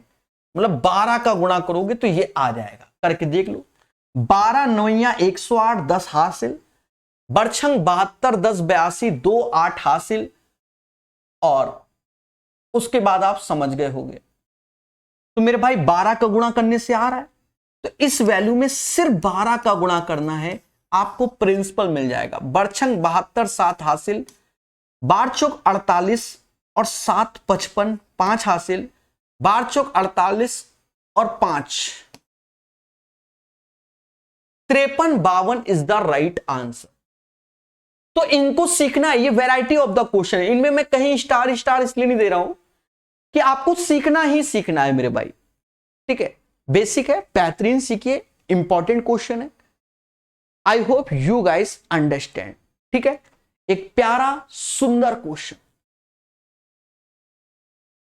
Speaker 1: मतलब 12 का गुणा करोगे तो ये आ जाएगा। करके देख लो, 12 9 108, 10 हासिल, बरछंग 72, 10 82, 2 8 हासिल, और उसके बाद आप समझ गए होंगे। तो मेरे भाई 12 का गुणा करने से आ रहा है, तो इस वैल्यू में सिर्फ 12 का गुणा करना है, आपको प्रिंसिपल मिल जाएगा। बरछंग 72, 7 हासिल, बार चौक 48 और 7 55, 5 हासिल, बार चौक 48 और 5 53, 52 इज द राइट आंसर। तो इनको सीखना है, ये वैरायटी ऑफ द क्वेश्चन है, इनमें मैं कहीं स्टार स्टार इसलिए नहीं दे रहा हूं कि आपको सीखना ही सीखना है मेरे भाई, ठीक है। बेसिक है, बेहतरीन सीखिए, इंपॉर्टेंट क्वेश्चन है। I hope you guys understand, ठीक है। एक प्यारा सुंदर question,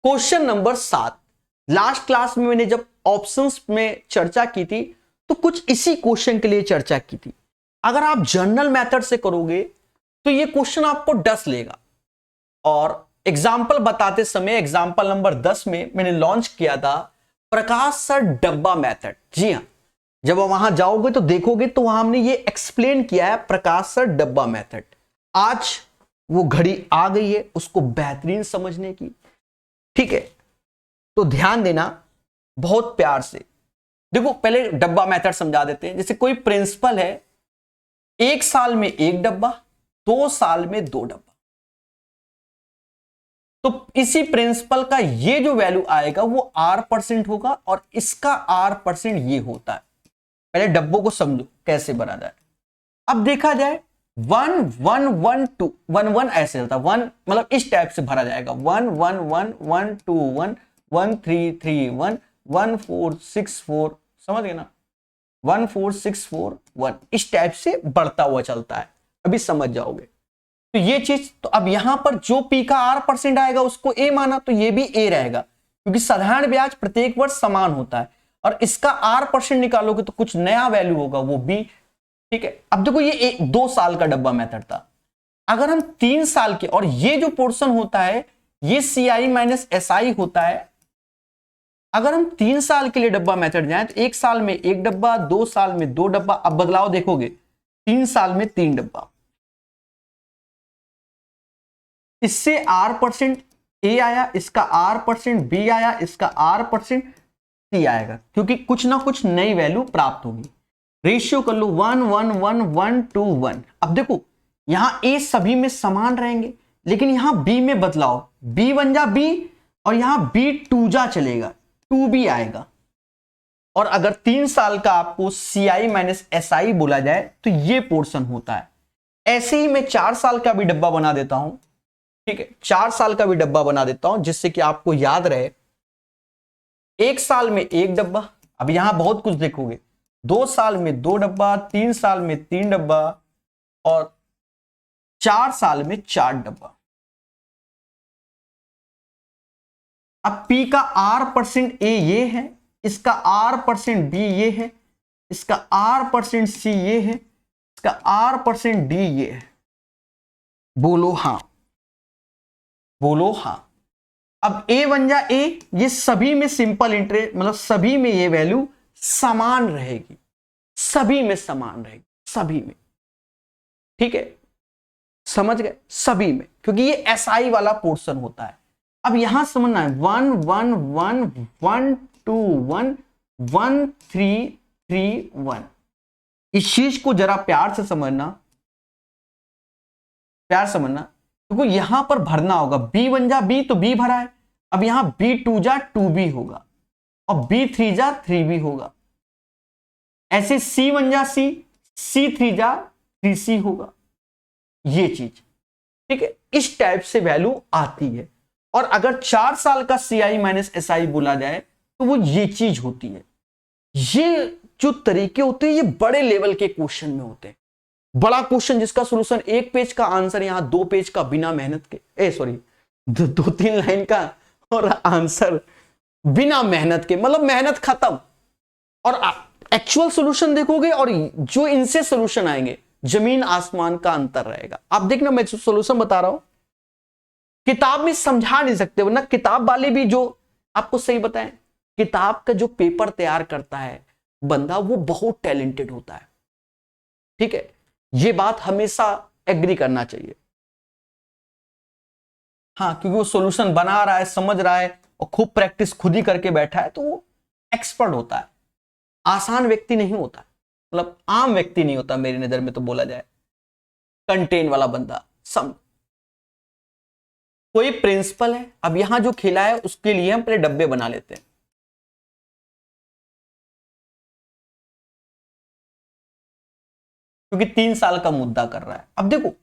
Speaker 1: question number 7। Last class में मैंने जब ऑप्शंस में चर्चा की थी तो कुछ इसी क्वेश्चन के लिए चर्चा की थी। अगर आप जर्नल मेथड से करोगे तो ये क्वेश्चन आपको 10 लेगा। और एग्जाम्पल बताते समय एग्जाम्पल नंबर 10 में मैंने लॉन्च किया था प्रकाश सर डब्बा मेथड। जी हां, जब वहां जाओगे तो देखोगे तो वहां हमने ये एक्सप्लेन किया है प्रकाश सर डब्बा मेथड। आज वो घड़ी आ गई है उसको बेहतरीन समझने की, ठीक है। तो ध्यान देना बहुत प्यार से। देखो पहले डब्बा मेथड समझा देते हैं। जैसे कोई प्रिंसिपल है, 1 साल में 1 डब्बा, 2 साल में 2 डब्बा, तो इसी प्रिंसिपल का ये जो वैल्यू आएगा वो R% होगा और इसका R% ये होता है। पहले डब्बों को समझो कैसे बना जाए। अब देखा जाए 1 1 1 2 1 1 ऐसे चलता, 1 मतलब इस टाइप से भरा जाएगा, 1 1 1 1 2 1 1 3 3 1 1 4 6 4, समझ गए ना, 1 4 6 4 1, इस टाइप से बढ़ता हुआ चलता है। अभी समझ जाओगे तो ये चीज। तो अब यहां पर जो पी का R% आएगा उसको ए माना तो ये भी ए रहेगा, क्योंकि साधारण ब्याज प्रत्येक वर्ष समान होता है। और इसका R% निकालोगे तो कुछ नया वैल्यू होगा, वो बी, ठीक है। अब देखो ये 2 साल का डब्बा मेथड था। अगर हम 3 साल के, और ये जो पोर्शन होता है ये CI माइनस SI होता है, अगर हम 3 साल के लिए डब्बा मेथड जाएं तो 1 साल में 1 डब्बा, 2 साल में 2 डब्बा। अब बदलाव देखोगे, 3 साल में 3 डब्बा। इससे R% A आया, इसका R% B आया, इसका R% C आएगा, क्योंकि कुछ ना कुछ नई वैल्यू प्राप्त होगी। रेशियो कर लो 1 1 1 1 2 1। अब देखो यहां A सभी में समान रहेंगे, लेकिन यहां B में बदलाव, B बन जा B, और यहां B 2 जा चलेगा, 2B आएगा। और अगर 3 साल का आपको CI माइनस SI बोला जाए तो ये पोर्शन होता है। ऐसे ही मैं 4 साल का भी डब्बा बना देता हूं, ठीक है, 4 साल का भी डब्बा बना देता हूं जिससे कि आपको याद रहे। 1 साल में 1 डब्बा, अब यहां बहुत कुछ देखोगे, 2 साल में 2 डब्बा, 3 साल में 3 डब्बा, और 4 साल में 4 डब्बा। अब P का R% A ये है, इसका R% B ये है, इसका R% C ये है, इसका R% D ये है। बोलो हां, बोलो हां। अब A बन जा A, ये सभी में सिंपल इंटरेस्ट, मतलब सभी में ये वैल्यू समान रहेगी, सभी में समान रहेगी, सभी में, ठीक है, समझ गए, सभी में, क्योंकि ये SI वाला पोर्शन होता है। अब यहां समझना है 1 1 1 1 2 1 1 3 3 1। इस चीज को जरा प्यार से समझना, प्यार समझना, क्योंकि यहां पर भरना होगा। B बन जा B, तो B भरा है। अब यहां B 2 जा 2B होगा, और B 3 जा 3B होगा। ऐसे C बन जा C, C 3 जा 3C होगा, ये चीज, ठीक है। इस टाइप से वैल्यू आती है। और अगर 4 साल का CI माइनस SI बोला जाए तो वो ये चीज होती है। ये जो तरीके होते हैं ये बड़े लेवल के क्वेश्चन में होते हैं। बड़ा क्वेश्चन जिसका सॉल्यूशन 1 पेज का, आंसर यहां 2 पेज का बिना मेहनत के, सॉरी 2-3 लाइन का, और आंसर बिना मेहनत के, मतलब मेहनत खत्म। और एक्चुअल सॉल्यूशन देखोगे और जो इनसे सॉल्यूशन आएंगे, जमीन आसमान का अंतर रहेगा। आप देखना, मैं सॉल्यूशन बता रहा हूं, किताब में समझा नहीं सकते, वरना किताब वाले भी जो आपको सही बताएं, किताब का जो पेपर तैयार करता है बंदा, वो बहुत टैलेंटेड होता है, ठीक है। ये बात हमेशा एग्री करना चाहिए। हाँ, क्योंकि वो सॉल्यूशन बना रहा है, समझ रहा है, और खूब प्रैक्टिस खुद ही करके बैठा है, तो वो एक्सपर्ट होता है। आसान व्यक्ति नहीं होता, मतलब आम व्यक्ति नहीं होता मेरी नजर में, तो बोला जाए कंटेन वाला बंदा। सम कोई प्रिंसिपल है, अब यहां जो खेला है उसके लिए हम पहले डब्बे बना लेते हैं। क्योंकि 3 साल का मुद्दा कर रहा है। अब देखो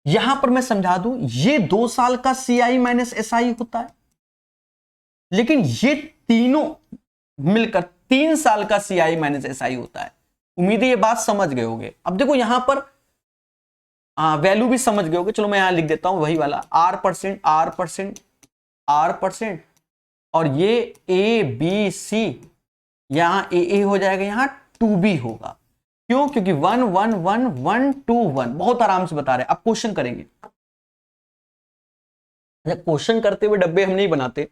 Speaker 1: यहां पर मैं समझा दूं, ये 2 साल का CI माइनस SI होता है, लेकिन ये तीनों मिलकर 3 साल का CI माइनस SI होता है। उम्मीद है ये बात समझ गए होगे। अब देखो यहां पर वैल्यू भी समझ गए होगे, चलो मैं यहां लिख देता हूं वही वाला R%, R%, R%, और ये ABC, यहां AA हो जाएगा, यहां 2B होगा। क्यों? क्योंकि 1 1 1 1 2 1। बहुत आराम से बता रहे हैं। अब क्वेश्चन करेंगे। क्वेश्चन करते हुए डब्बे हम नहीं बनाते,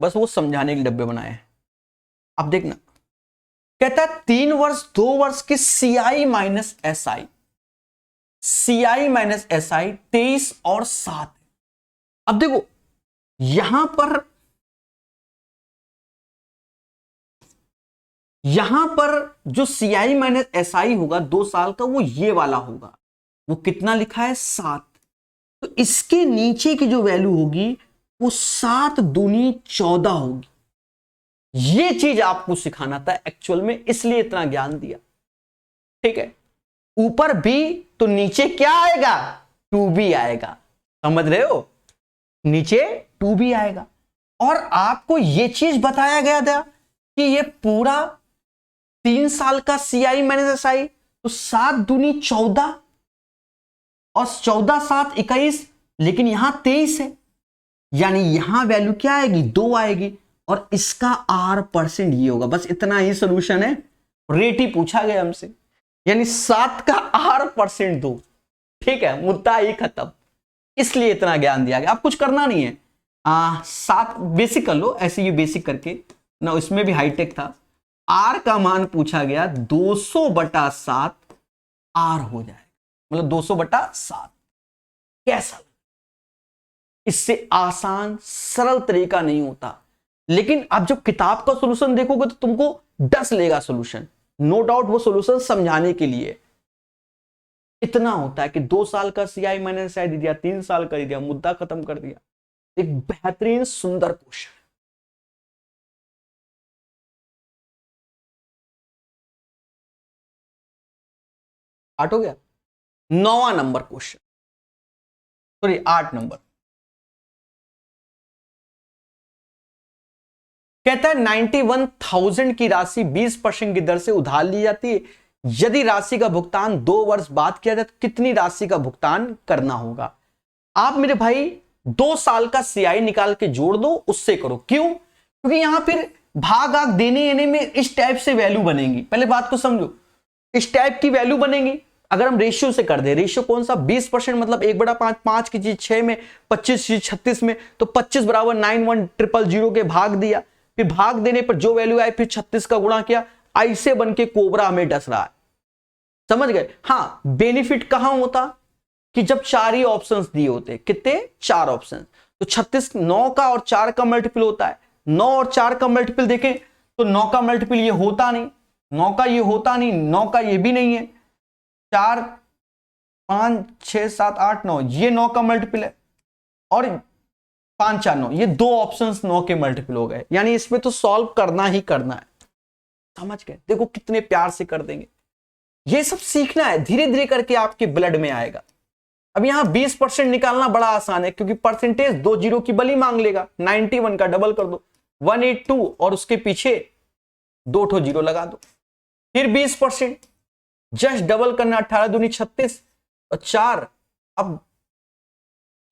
Speaker 1: बस वो समझाने के लिए डब्बे बनाए हैं। अब देखना, कहता है 3 वर्ष 2 वर्ष के CI minus SI, CI minus SI 23 और 7। अब देखो यहां पर जो CI माइनस SI होगा 2 साल का, वो ये वाला होगा। वो कितना लिखा है? 7। तो इसके नीचे की जो वैल्यू होगी वो 7 दूनी 14 होगी। ये चीज आपको सिखाना था एक्चुअल में, इसलिए इतना ज्ञान दिया, ठीक है। ऊपर B तो नीचे क्या आएगा? 2B आएगा। समझ रहे हो? नीचे 2B आएगा। और आपको ये चीज बताया गया था कि ये पूरा 3 साल का CI माइनस SI, तो 7 दूनी 14 और 14 7 21, लेकिन यहां 23 है, यानी यहां वैल्यू क्या आएगी? 2 आएगी, और इसका R% ये होगा। बस इतना ही सोल्यूशन है। रेट ही पूछा गया हमसे, यानी 7 का R% 2, ठीक है, मुद्दा ही खत्म। इसलिए इतना ज्ञान दिया गया। अब कुछ करना नहीं है, 7 बेसिक कर लो, ऐसे ये बेसिक करके ना, उसमें भी हाईटेक था। आर का मान पूछा गया 200/7 आर हो जाएगा, मतलब 200/7। कैसा? इससे आसान सरल तरीका नहीं होता, लेकिन आप जब किताब का सॉल्यूशन देखोगे तो तुमको डस लेगा सॉल्यूशन। नो डाउट वो सॉल्यूशन समझाने के लिए इतना होता है कि 2 साल का सीआई मैंने शायद दे दिया, 3 साल का दे दिया, मुद्दा खत्म कर दिया। एक बेहतरीन सुंदर क्वेश्चन। आठ हो गया। 9वां नंबर क्वेश्चन, सॉरी 8 नंबर। कहता है 91,000 की राशि 20% की दर से उधार ली जाती है। यदि राशि का भुगतान 2 वर्ष बाद किया जाए तो कितनी राशि का भुगतान करना होगा? आप मेरे भाई 2 साल का सीआई निकाल के जोड़ दो, उससे करो। क्यों? क्योंकि यहां फिर भाग आग देने येने में इस टाइप से वैल्यू बनेगी। पहले बात को समझो, इस टाइप की वैल्यू बनेगी। अगर हम रेशियो से कर दे, रेशियो कौन सा? 20% मतलब 1/5, 5 की चीज 6 में, 25 चीज 36 में, तो 25 बराबर 91,000 के भाग दिया। फिर भाग देने पर जो वैल्यू आई फिर 36 का गुणा किया। ऐसे बन के कोबरा हमें डस रहा है। समझ गए? हां, बेनिफिट कहां होता कि जब 4 ही ऑप्शंस दिए होते। कितने? 4 ऑप्शन। तो 36 9 का और 4 का मल्टीपल होता है। 9 और 4 का मल्टीपल देखें तो 9 का मल्टीपल ये होता नहीं, 9 का ये होता नहीं, 9 का ये भी नहीं है। 4 5 6 7 8 9 ये 9 का मल्टीपल है, और 5 4 9 ये 2 ऑप्शंस 9 के मल्टीपल हो गए। यानी इसमें तो सॉल्व करना ही करना है। समझ गए? देखो कितने प्यार से कर देंगे। ये सब सीखना है, धीरे धीरे करके आपके ब्लड में आएगा। अब यहां 20% निकालना बड़ा आसान है, क्योंकि परसेंटेज 2 जीरो की बली मांग लेगा। 91 का डबल कर दो 182 और उसके पीछे 2 ठो जीरो लगा दो। फिर 20% जस्ट डबल करना, 18 दूनी 36 और 4, अब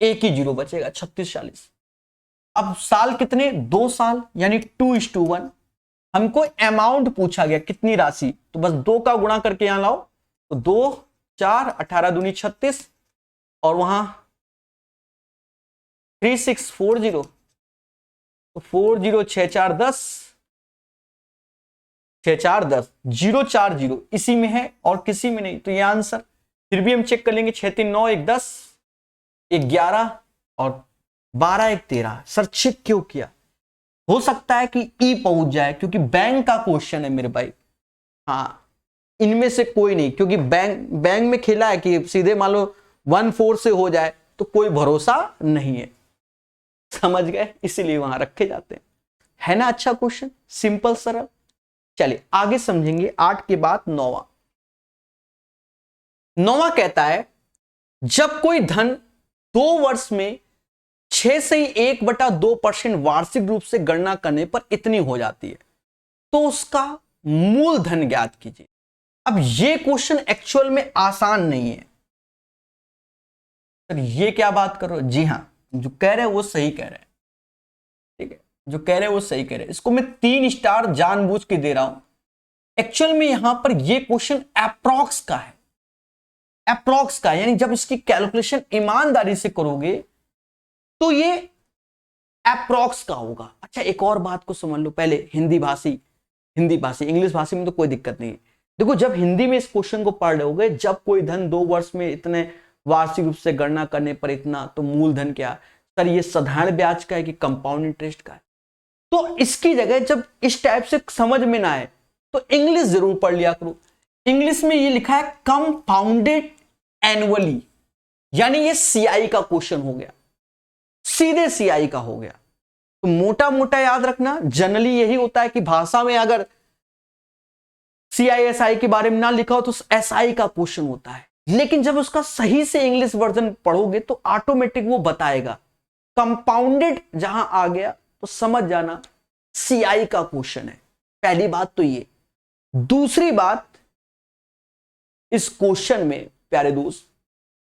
Speaker 1: एक ही जीरो बचेगा, 36 40। अब साल कितने? 2 साल, यानी 2:1। हमको अमाउंट पूछा गया कितनी राशि, तो बस 2 का गुणा करके यहां लाओ, तो 2 4 18 दूनी 36 और वहां 3640, तो 40 6 4 10 6 4 10 0 4 0 इसी में है और किसी में नहीं, तो ये आंसर। फिर भी हम चेक कर लेंगे, 6 3 9 1 10 1 11 और 12 1 13। सर चेक क्यों किया? हो सकता है कि ई पहुंच जाए, क्योंकि बैंक का क्वेश्चन है मेरे भाई। हाँ, इनमें से कोई नहीं, क्योंकि बैंक में खेला है कि सीधे मान लो 1/4 से हो जाए, तो कोई भरोसा नहीं है। समझ गए? इसीलिए वहां रखे जाते हैं। है ना अच्छा क्वेश्चन, सिंपल सरल। चलिए आगे समझेंगे। 8 के बाद 9वां। 9वां कहता है जब कोई धन 2 वर्ष में 6 से ही 1/2% वार्षिक रूप से गणना करने पर इतनी हो जाती है, तो उसका मूलधन ज्ञात कीजिए। अब ये क्वेश्चन एक्चुअल में आसान नहीं है। सर ये क्या बात कर रहे हो? जी हां, जो कह रहे हैं वो सही कह रहे हैं। ठीक है, जो कह रहे हैं वो सही कह रहे हैं। इसको मैं 3 स्टार जानबूझ के दे रहा हूं। एक्चुअल में यहां पर ये क्वेश्चन अप्रॉक्स का है। अप्रॉक्स का यानी जब इसकी कैलकुलेशन ईमानदारी से करोगे तो ये अप्रॉक्स का होगा। अच्छा एक और बात को समझ लो, पहले हिंदी भाषी इंग्लिश भाषी में तो कोई दिक्कत नहीं है। देखो जब हिंदी में इस क्वेश्चन को पढ़ रहे हो, जब कोई धन 2 वर्ष में इतने वार्षिक रूप से गणना करने पर इतना, तो मूलधन क्या? सर ये साधारण ब्याज का है कि कंपाउंड इंटरेस्ट का है? तो इसकी जगह जब इस टाइप से समझ में ना आए तो इंग्लिश जरूर पढ़ लिया करो। इंग्लिश में ये लिखा है कंपाउंडेड एनुअली, यानी ये सीआई का क्वेश्चन हो गया, सीधे सीआई का हो गया। तो मोटा मोटा याद रखना, जनरली यही होता है कि भाषा में अगर सीआईएसआई के बारे में ना लिखा हो तो एसआई का क्वेश्चन होता है, लेकिन जब उसका सही से इंग्लिश वर्जन पढ़ोगे तो ऑटोमेटिक वो बताएगा। कंपाउंडेड जहां आ गया तो समझ जाना सीआई का क्वेश्चन है। पहली बात तो ये। दूसरी बात, इस क्वेश्चन में प्यारे दोस्त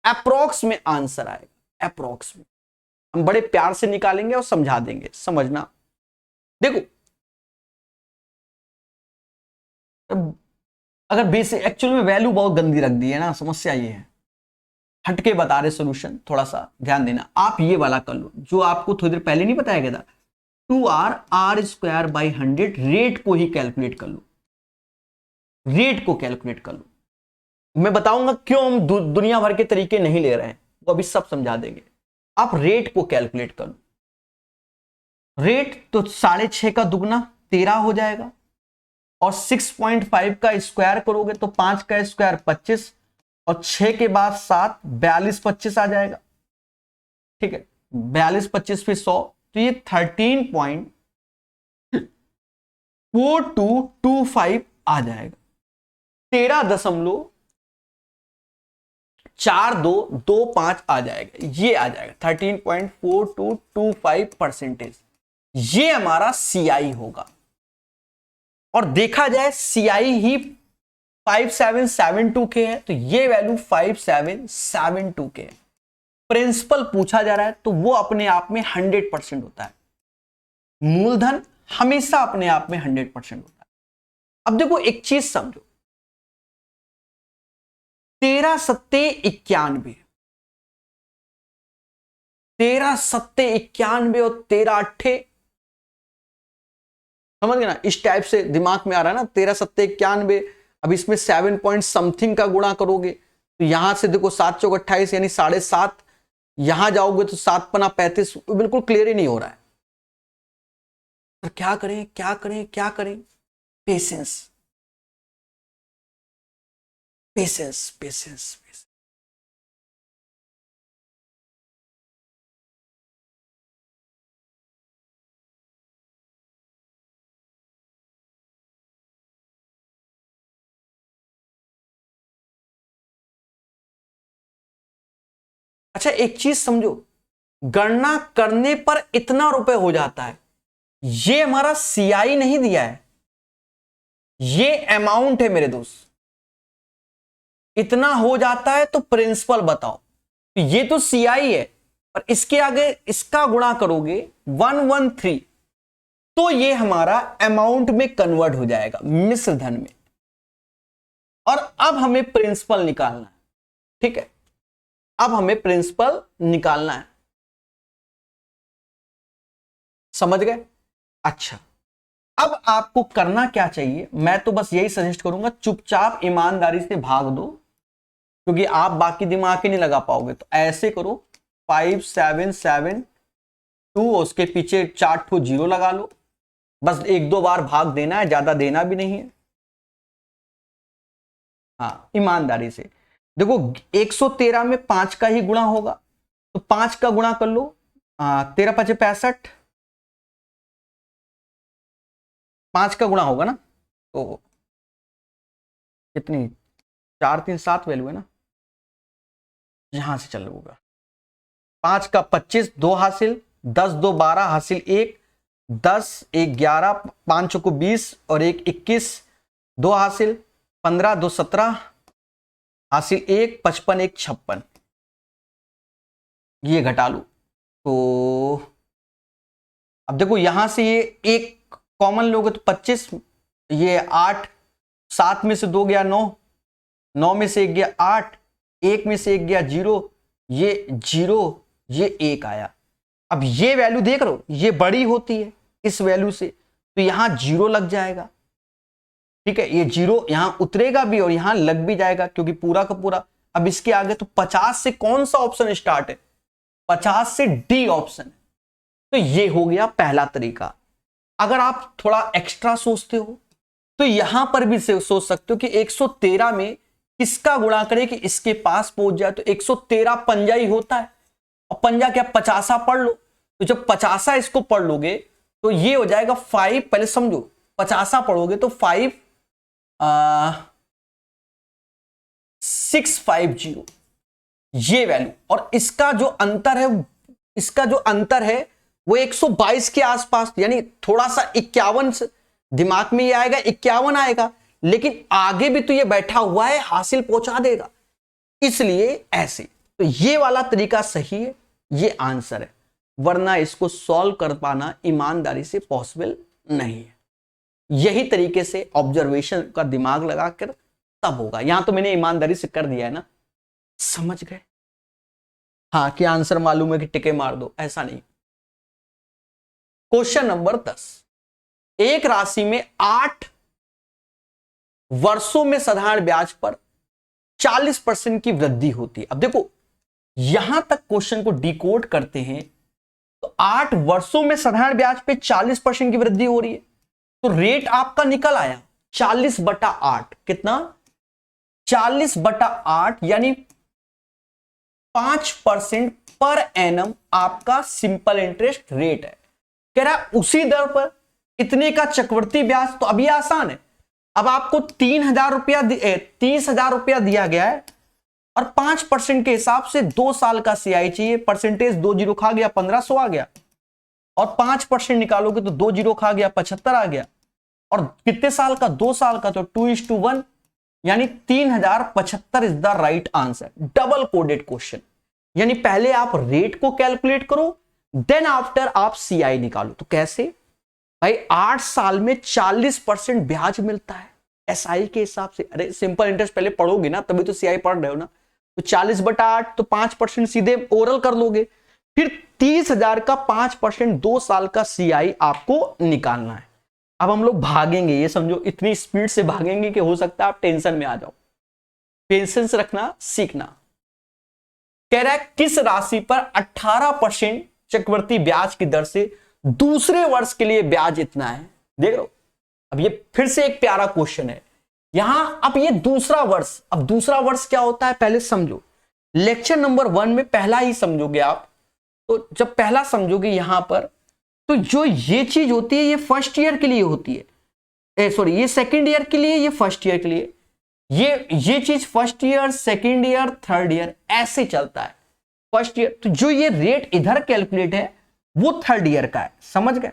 Speaker 1: अप्रॉक्स में आंसर आएगा। अप्रॉक्स में हम बड़े प्यार से निकालेंगे और समझा देंगे, समझना। देखो अगर बेसिक, एक्चुअल में वैल्यू बहुत गंदी रख दी है ना, समस्या ये है। हटके बता रहे सोल्यूशन, थोड़ा सा ध्यान देना। आप ये वाला कर लो जो आपको थोड़ी देर पहले नहीं बताया गया था। 2r/r² रेट को ही कैलकुलेट कर लो, रेट को कैलकुलेट कर लो। मैं बताऊंगा क्यों हम दुनिया भर के तरीके नहीं ले रहे हैं, वो अभी सब समझा देंगे। आप रेट को कैलकुलेट कर लो। रेट तो 6.5 का दुगना 13 हो जाएगा, और 6.5 का स्क्वायर करोगे तो 5 का स्क्वायर 25, और 6 के बाद 7, 42 25 आ जाएगा। ठीक है, 42 25 फिर 100, तो ये 13.4225 आ जाएगा। 13.4225 आ जाएगा, ये आ जाएगा 13.4225%। ये हमारा सीआई होगा। और देखा जाए सीआई ही 5772 के है, तो ये वैल्यू 5772 के है। प्रिंसिपल पूछा जा रहा है तो वो अपने आप में 100% होता है। मूलधन हमेशा अपने आप में 100% होता है। अब देखो एक चीज समझो, 13 सत्ते 91, 13 सत्ते 91 और 13 अट्ठे, समझ गए ना, इस टाइप से दिमाग में आ रहा है ना। 13 सत्ते 91, अब इसमें 7 पॉइंट समथिंग का गुणा करोगे तो यहां से देखो 7 चौक 28 यानी 7.5, यहां जाओगे तो 7 पना 35, बिल्कुल क्लियर ही नहीं हो रहा है। तो क्या करें क्या करें क्या करें? Patience patience patience. अच्छा एक चीज समझो, गणना करने पर इतना रुपए हो जाता है, ये हमारा सीआई नहीं दिया है, ये अमाउंट है मेरे दोस्त। इतना हो जाता है तो प्रिंसिपल बताओ, तो ये तो सीआई है, और इसके आगे इसका गुणा करोगे 113, तो ये हमारा अमाउंट में कन्वर्ट हो जाएगा, मिश्र धन में। और अब हमें प्रिंसिपल निकालना है। ठीक है, अब हमें प्रिंसिपल निकालना है, समझ गए? अच्छा, अब आपको करना क्या चाहिए, मैं तो बस यही सजेस्ट करूंगा, चुपचाप ईमानदारी से भाग दो, क्योंकि आप बाकी दिमाग ही नहीं लगा पाओगे। तो ऐसे करो 5772, उसके पीछे 4 ठो 0 लगा लो, बस 1-2 बार भाग देना है, ज्यादा देना भी नहीं है। हाँ, ईमानदारी से देखो, 113 में 5 का ही गुणा होगा, तो 5 का गुणा कर लो, 13 5 65, 5 का गुणा होगा ना, तो कितनी 4 3 7 वैल्यू है ना, यहां से चल होगा। 5 का 25, 2 हासिल, 10 2 12 हासिल 1, 10 1 11, 5 को 20 और 1 21, 2 हासिल, 15 2 17 हासिल 1, 55 1 56, ये घटा लो। तो अब देखो यहां से ये एक कॉमन लोगे तो 25, ये 8, 7 में से 2 गया 9, 9 में से 1 गया 8, 1 में से 1 गया 0, ये 0, ये 1 आया। अब ये वैल्यू देख रहे हो, ये बड़ी होती है इस वैल्यू से, तो यहां 0 लग जाएगा। ठीक है, ये 0 यहां उतरेगा भी और यहां लग भी जाएगा, क्योंकि पूरा का पूरा। अब इसके आगे तो 50 से कौन सा ऑप्शन स्टार्ट है? 50 से डी ऑप्शन। तो ये हो गया पहला तरीका। अगर आप थोड़ा एक्स्ट्रा सोचते हो तो यहां पर भी सोच सकते हो कि 113 में किसका गुणा करें कि इसके पास पहुंच जाए, तो 113 पंजा ही होता है, और पंजा क्या 50 पढ़ लो, तो जब 50 इसको पढ़ लोगे तो ये हो जाएगा 5, पहले समझो 50 पढ़ोगे तो 5650 ये वैल्यू, और इसका जो अंतर है वो 122 के आसपास, यानी थोड़ा सा 51 दिमाग में ये आएगा, 51 आएगा, लेकिन आगे भी तो ये बैठा हुआ है, हासिल पहुंचा देगा, इसलिए ऐसे। तो ये वाला तरीका सही है, ये आंसर है, वरना इसको सॉल्व कर पाना ईमानदारी से पॉसिबल नहीं है। यही तरीके से ऑब्जर्वेशन का दिमाग लगाकर तब होगा। यहां तो मैंने ईमानदारी से कर दिया है ना, समझ गए? हाँ, कि आंसर मालूम है कि टिके मार दो, ऐसा नहीं। क्वेश्चन नंबर 10, एक राशि में 8 वर्षों में साधारण ब्याज पर 40% की वृद्धि होती है। अब देखो यहां तक क्वेश्चन को डिकोड करते हैं तो 8 वर्षों में साधारण ब्याज पे 40% की वृद्धि हो रही है, तो रेट आपका निकल आया 40/8। कितना? 40/8 यानी 5% पर एनम आपका सिंपल इंटरेस्ट रेट है। कह रहा है उसी दर पर इतने का चक्रवृद्धि ब्याज, तो अभी आसान है। अब आपको 30,000 रुपया दिया गया है और 5% के हिसाब से 2 साल का सीआई चाहिए। परसेंटेज 2 जीरो खा गया, 1500 आ गया, और 5% निकालोगे तो 2 जीरो खा गया, 75 आ गया। और कितने साल का? 2 साल का, तो 2:1 यानी 3075 is the right answer. Double coded question, यानी पहले आप रेट को कैलकुलेट करो, देन आफ्टर आप सीआई निकालो। तो कैसे भाई? 8 साल में 40% ब्याज मिलता है एसआई के हिसाब से। अरे सिंपल इंटरेस्ट पहले पढ़ोगे ना, तभी तो सीआई पढ़ रहे हो ना। तो 40/8 तो 5% सीधे ओरल कर लोगे, फिर 30,000 का 5% 2 साल का सीआई आपको निकालना है। अब हम लोग भागेंगे, ये समझो इतनी स्पीड से भागेंगे कि हो सकता है आप टेंशन में आ जाओ। पेशेंस रखना सीखना। कह रहा है किस राशि पर 18% चक्रवृद्धि ब्याज की दर से दूसरे वर्ष के लिए ब्याज इतना है? देख लो, अब ये फिर से एक प्यारा क्वेश्चन है यहां। अब ये दूसरा वर्ष, अब दूसरा वर्ष क्या होता है पहले समझो। लेक्चर नंबर 1 में पहला ही समझोगे आप, तो जब पहला समझोगे यहां पर, तो जो ये चीज होती है ये फर्स्ट ईयर के लिए होती है, सॉरी ये सेकेंड ईयर के लिए, ये फर्स्ट ईयर के लिए। ये चीज first year, second year, third year ऐसे चलता है। फर्स्ट ईयर, तो जो ये रेट इधर कैलकुलेट है वो थर्ड ईयर का है। समझ गए?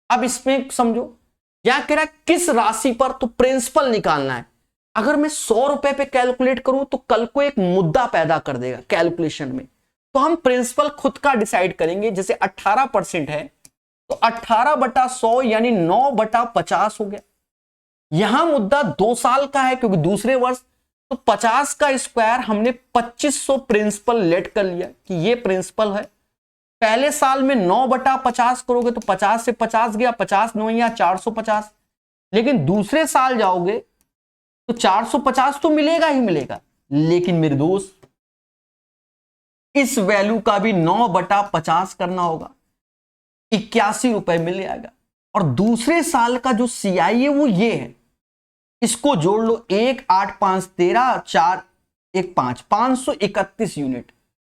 Speaker 1: अब इसमें समझो, यहां कह रहा है किस राशि पर, तो प्रिंसिपल निकालना है। अगर मैं 100 रुपए पे कैलकुलेट करूं तो कल को एक मुद्दा पैदा कर देगा कैलकुलेशन में, तो हम प्रिंसिपल खुद का डिसाइड करेंगे। जैसे 18% है तो 18/100 यानी 9/50 हो गया। यहां मुद्दा 2 साल का है क्योंकि दूसरे वर्ष, तो 50 का स्क्वायर हमने 2500 प्रिंसिपल लेट कर लिया कि ये प्रिंसिपल है। पहले साल में 9/50 करोगे तो 50 से 50 गया, 50 9 या 450। लेकिन दूसरे साल जाओगे तो 450 तो मिलेगा ही मिलेगा, लेकिन मेरे दोस्त इस वैल्यू का भी 9/50 करना होगा, 81 रुपए मिल जाएगा। और दूसरे साल का जो सीआई है वो ये है, इसको जोड़ लो, 1 8 5 13 4 1 5 531 यूनिट।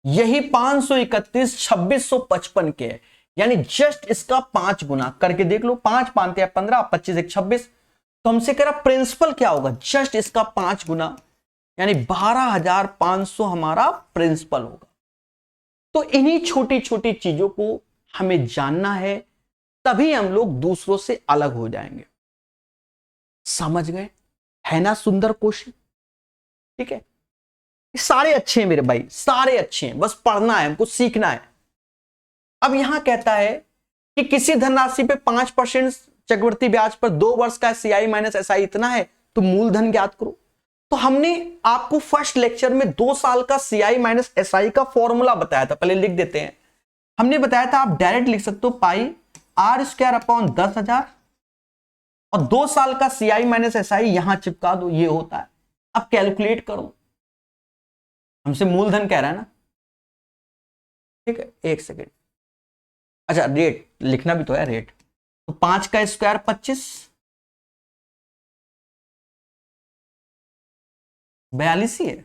Speaker 1: यही 531 2655 के है, यानी जस्ट इसका 5 गुना करके देख लो। 5 5 15 25 1 26, तो हमसे कह रहा प्रिंसिपल क्या होगा, जस्ट इसका 5 गुना यानी 12,500 हमारा प्रिंसिपल होगा। तो इन्हीं छोटी छोटी चीजों को हमें जानना है, तभी हम लोग दूसरों से अलग हो जाएंगे। समझ गए? है ना सुंदर क्वेश्चन? ठीक है, सारे अच्छे हैं मेरे भाई, सारे अच्छे हैं, बस पढ़ना है हमको, सीखना है। अब यहां कहता है कि किसी धनराशि पे 5% चक्रवृद्धि ब्याज पर 2 वर्ष का सीआई माइनस एसआई इतना है, तो मूलधन ज्ञात करो। तो हमने आपको फर्स्ट लेक्चर में 2 साल का सीआई माइनस एसआई का फॉर्मूला बताया था, पहले लिख देते हैं। हमने बताया था आप डायरेक्ट लिख सकते हो पाई r²/10,000 और 2 साल का सीआई माइनस एसआई यहां चिपका दो, ये होता है। अब कैलकुलेट करो, हमसे मूलधन कह रहा है ना, ठीक है, 1 सेकेंड। अच्छा रेट लिखना भी तो है, रेट तो 5 का स्क्वायर 25, 42 ही है।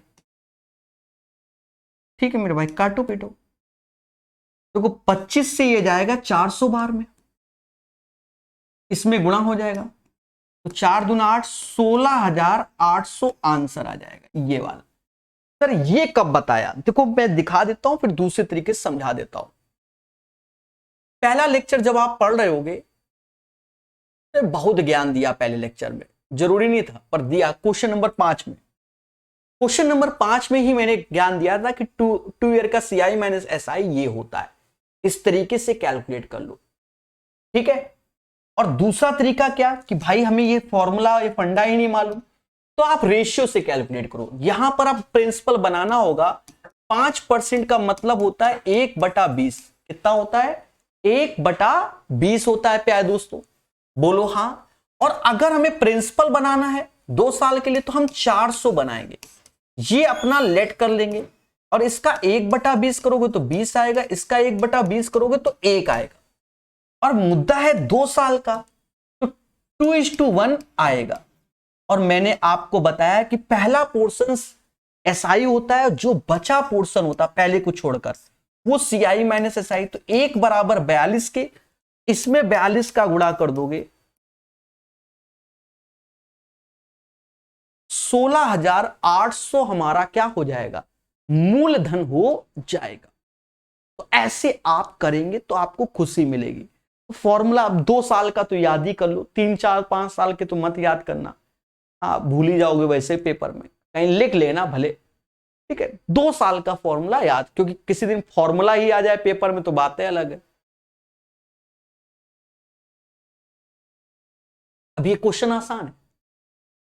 Speaker 1: ठीक है मेरे भाई, काटो पीटो। देखो 25 से ये जाएगा 400 बार में, इसमें गुणा हो जाएगा, तो 4 दूना 8, 16,800 आंसर आ जाएगा ये वाला। सर ये कब बताया? देखो मैं दिखा देता हूं, फिर दूसरे तरीके से समझा देता हूं। पहला लेक्चर जब आप पढ़ रहे होगे, तो बहुत ज्ञान दिया पहले लेक्चर में, जरूरी नहीं था पर दिया। क्वेश्चन नंबर 5 में, क्वेश्चन नंबर 5 में ही मैंने ज्ञान दिया था कि टू ईयर का सीआई माइनस एसआई ये होता है, इस तरीके से कैलकुलेट कर लो। ठीक है, और दूसरा तरीका क्या कि भाई हमें ये फॉर्मूला, ये फंडा ही नहीं मालूम, तो आप रेशियो से कैलकुलेट करो। यहां पर आप प्रिंसिपल बनाना होगा 5% का मतलब होता है 1/20। कितना होता है? 1/20 होता है प्यारे दोस्तों, बोलो हाँ। और अगर हमें प्रिंसिपल बनाना है 2 साल के लिए तो हम 400 बनाएंगे, ये अपना लेट कर लेंगे। और इसका 1/20 करोगे तो 20 आएगा, इसका 1/20 करोगे तो 1 आएगा। और मुद्दा है 2 साल का, तो 2:1 आएगा। और मैंने आपको बताया कि पहला पोर्शन एसआई होता है, जो बचा पोर्शन होता है पहले को छोड़कर वो सीआई माइनस एसआई। तो 1/42 के, इसमें 42 का गुणा कर दोगे 16,800 हमारा क्या हो जाएगा? मूलधन हो जाएगा। तो ऐसे आप करेंगे तो आपको खुशी मिलेगी। तो फॉर्मूला अब 2 साल का तो याद ही कर लो, 3, 4, 5 साल के तो मत याद करना, आप भूल ही जाओगे वैसे पेपर में, कहीं लिख लेना भले, ठीक है। 2 साल का फॉर्मूला याद, क्योंकि किसी दिन फॉर्मूला ही आ जाए पेपर में तो बातें अलग है। अब ये क्वेश्चन आसान है,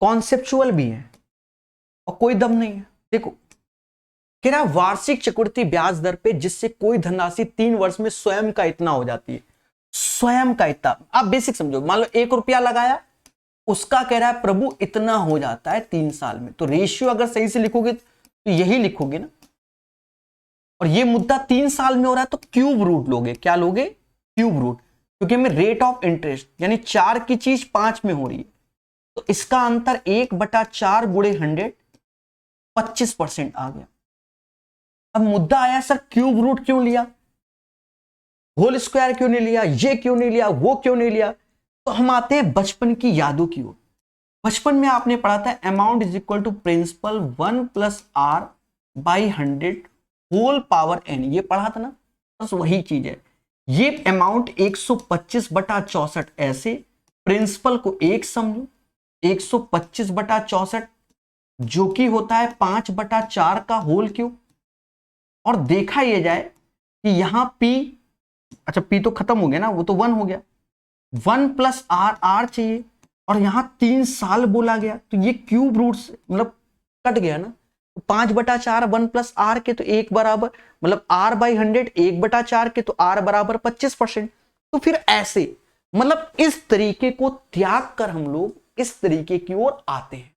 Speaker 1: कॉन्सेप्चुअल भी है और कोई दम नहीं है। देखो कह रहा वार्षिक चक्रवृद्धि ब्याज दर पे जिससे कोई धनराशि 3 वर्ष में स्वयं का इतना हो जाती है। स्वयं का इतना, आप बेसिक समझो, मान लो 1 रुपया लगाया, उसका कह रहा है प्रभु इतना हो जाता है 3 साल में। तो रेशियो अगर सही से लिखोगे तो यही लिखोगे ना। और ये मुद्दा 3 साल में हो रहा है तो क्यूब रूट लोगे। क्या लोगे? क्यूब रूट, क्योंकि हमें रेट ऑफ इंटरेस्ट यानी 4 की चीज 5 में हो रही है। तो इसका अंतर 1/4 गुणे 100, 25% आ गया। अब मुद्दा आया सर क्यूब रूट क्यों लिया, होल स्क्वायर क्यों नहीं लिया, ये क्यों नहीं लिया, वो क्यों नहीं लिया? तो हम आते हैं बचपन की यादों की ओर। बचपन में आपने पढ़ा था amount is equal to principal 1+r/100 whole power n, ये पढ़ा था ना। बस वही चीज है, ये अमाउंट 125/64 ऐसे, प्रिंसिपल को 1 समझो, 125/64 जो कि होता है 5/4 का होल क्यूब। और देखा यह जाए कि यहां p, अच्छा p तो खत्म हो गया ना, वो तो 1 हो गया, 1+r चाहिए। और यहां 3 साल बोला गया तो ये क्यूब रूट से मतलब कट गया ना। 5/4 1+r के तो 1 बराबर, मतलब r/100 1/4 के तो r बराबर 25%। तो फिर ऐसे मतलब इस तरीके को त्याग कर हम लोग इस तरीके की ओर आते हैं।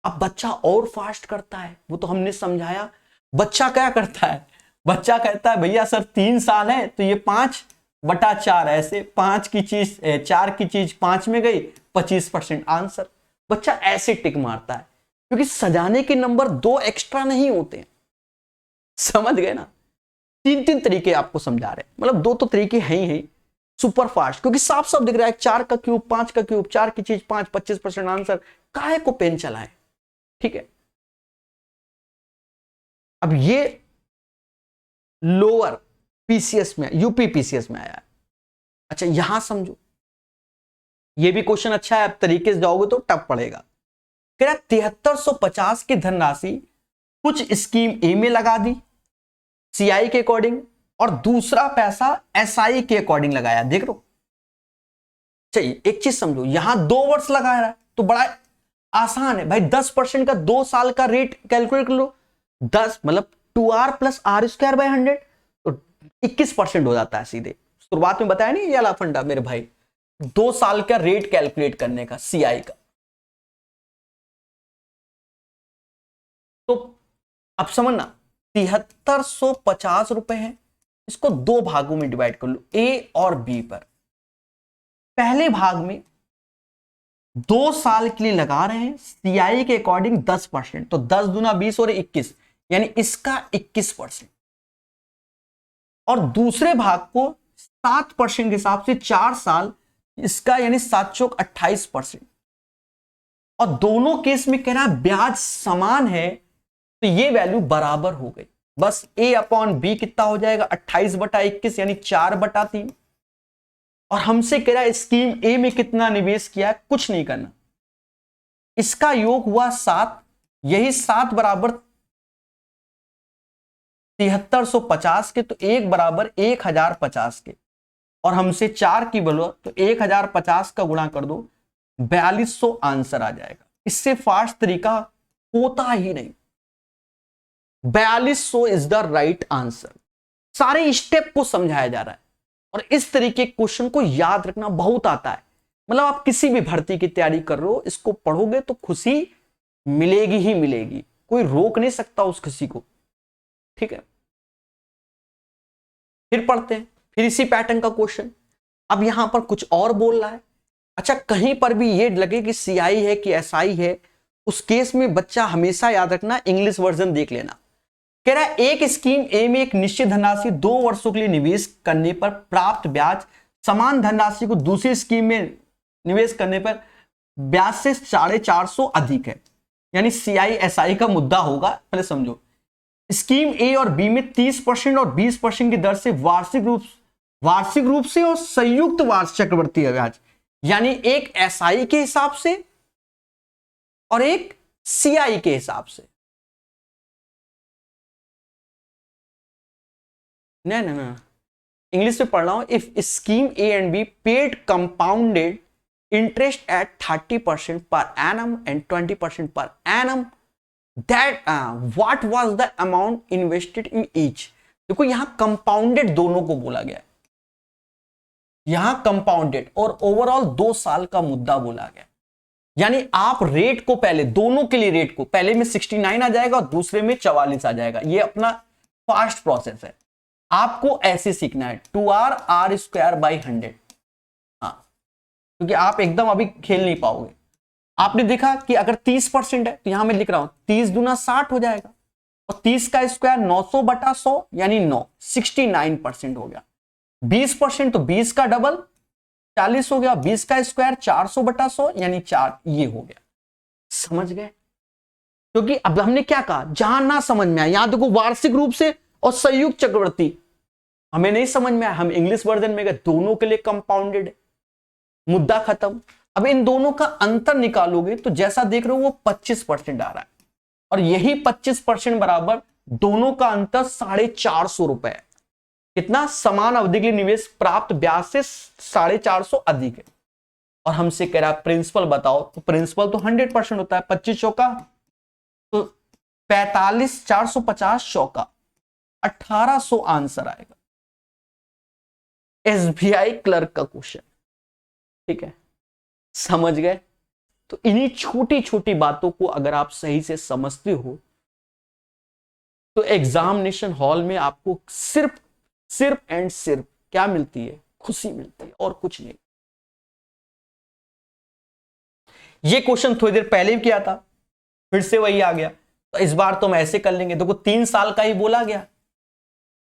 Speaker 1: अब बच्चा और फास्ट करता है, वो तो हमने समझाया। बच्चा क्या करता है? बच्चा कहता है भैया सर 3 साल है तो ये 5/4 ऐसे, 5 की चीज 4 की चीज 5 में गई, 25% आंसर। बच्चा ऐसे टिक मारता है, क्योंकि सजाने के नंबर 2 एक्स्ट्रा नहीं होते हैं। समझ गए ना? 3 तरीके आपको समझा रहे हैं, मतलब 2 तो तरीके हैं ही सुपर फास्ट, क्योंकि साफ साफ दिख रहा है 4 का क्यूब 5 का क्यूब, 4 की चीज 5, 25% आंसर। काहे को पेन चलाएं, ठीक है। अब ये लोअर पीसीएस में, यूपी पीसीएस में आया। अच्छा यहां समझो, ये भी क्वेश्चन अच्छा है, अब तरीके से जाओगे तो टफ पड़ेगा। कह रहा 7350 की धनराशि कुछ स्कीम ए में लगा दी सीआई के अकॉर्डिंग, और दूसरा पैसा एसआई के अकॉर्डिंग लगाया। देख लो, चाहिए एक चीज समझो, यहां 2 वर्ष लगा रहा है तो बड़ा आसान है भाई, 10% का 2 साल का रेट कैलकुलेट कर लो। 10 मतलब 2r+r² 100, तो 21% हो जाता है सीधे। शुरुआत में बताया नहीं ये वाला फंडा मेरे भाई, 2 साल का रेट कैलकुलेट करने का सीआई का। तो अब समझना 7350 रुपए है, इसको 2 भागों में डिवाइड कर लो, ए और बी पर। पहले भाग में 2 साल के लिए लगा रहे हैं सीआई के अकॉर्डिंग 10%, तो 10 दूना 20 और 21, यानी इसका 21%। और दूसरे भाग को 7% के हिसाब से 4 साल, इसका यानी 7 चौक 28%। और दोनों केस में कह रहा है ब्याज समान है, तो ये वैल्यू बराबर हो गई। बस a/b कितना हो जाएगा 28/21 यानी 4/3। और हमसे कह रहा है स्कीम ए में कितना निवेश किया है, कुछ नहीं करना, इसका योग हुआ 7, यही 7 बराबर 7350 के, तो 1 बराबर 1050 के। और हमसे 4 की बोलो तो 1050 का गुणा कर दो, 4200 आंसर आ जाएगा। इससे फास्ट तरीका होता ही नहीं। 4200 इज द राइट आंसर। सारे स्टेप को समझाया जा रहा है और इस तरीके के क्वेश्चन को याद रखना बहुत आता है। मतलब आप किसी भी भर्ती की तैयारी कर रहे हो, इसको पढ़ोगे तो खुशी मिलेगी ही मिलेगी, कोई रोक नहीं सकता उस खुशी को। ठीक है, फिर पढ़ते हैं, फिर इसी पैटर्न का क्वेश्चन। अब यहां पर कुछ और बोल रहा है। अच्छा, कहीं पर भी ये लगे कि सीआई है कि एसआई है, उस केस में बच्चा हमेशा याद रखना इंग्लिश वर्जन देख लेना। कह रहा है एक स्कीम ए में एक निश्चित धनराशि 2 वर्षों के लिए निवेश करने पर प्राप्त ब्याज समान धनराशि को दूसरी स्कीम में निवेश करने पर ब्याज से 450 अधिक है। यानी सीआई एसआई का मुद्दा होगा। पहले समझो, स्कीम ए और बी में 30% और 20% की दर से वार्षिक रूप से और संयुक्त वार्षिक चक्रवृद्धि ब्याज, यानी एक एसआई के हिसाब से और एक सीआई के हिसाब से। नहीं, इंग्लिश में पढ़ रहा हूं। If scheme A and be paid compounded interest eight 30% per annum and 20% per annum, that what was the amount invested in each. देखो यहां कंपाउंडेड दोनों को बोला गया है, यहां कंपाउंडेड और ओवरऑल 2 साल का मुद्दा बोला गया। यानी आप रेट को पहले, दोनों के लिए रेट को पहले में 69 आ जाएगा और दूसरे में 44 आ जाएगा। ये अपना फास्ट प्रोसेस है, आपको ऐसे सीखना है 2r r स्क्वायर बाई 100। हाँ, क्योंकि आप एकदम अभी खेल नहीं पाओगे। आपने देखा कि अगर 30% है तो यहां मैं लिख रहा हूं 30 दूना 60 हो जाएगा और 30 का स्क्वायर 900 बटा 100 यानी 9, 69% हो गया। 20% तो 20 का डबल 40 हो गया। 20 का स्क्वायर 400 बटा 100 यानी 4, ये हो गया। समझ गए? क्योंकि अब हमने क्या कहा, जहां ना समझ में आया, यहां देखो वार्षिक रूप से और संयुक्त चक्रवृद्धि हमें नहीं समझ में आया, हम इंग्लिश वर्जन में गए, दोनों के लिए कंपाउंडेड है, मुद्दा खत्म। अब इन दोनों का अंतर निकालोगे तो जैसा देख रहे हो वो 25% आ रहा है और यही 25% बराबर दोनों का अंतर 450 रुपए है। कितना? समान अवधि के लिए निवेश प्राप्त ब्याज से 450 अधिक है। और हमसे कह रहा है प्रिंसिपल बताओ, तो प्रिंसिपल तो 100% होता है। 25 चौका तो 45, 450 चौका 1800 आंसर आएगा। एसबीआई क्लर्क का क्वेश्चन। ठीक है, समझ गए? तो इन्हीं छोटी छोटी बातों को अगर आप सही से समझते हो तो एग्जामिनेशन हॉल में आपको सिर्फ एंड सिर्फ क्या मिलती है? खुशी मिलती है और कुछ नहीं। ये क्वेश्चन थोड़ी देर पहले भी किया था, फिर से वही आ गया, तो इस बार तो हम ऐसे कर लेंगे। देखो 3 साल का ही बोला गया,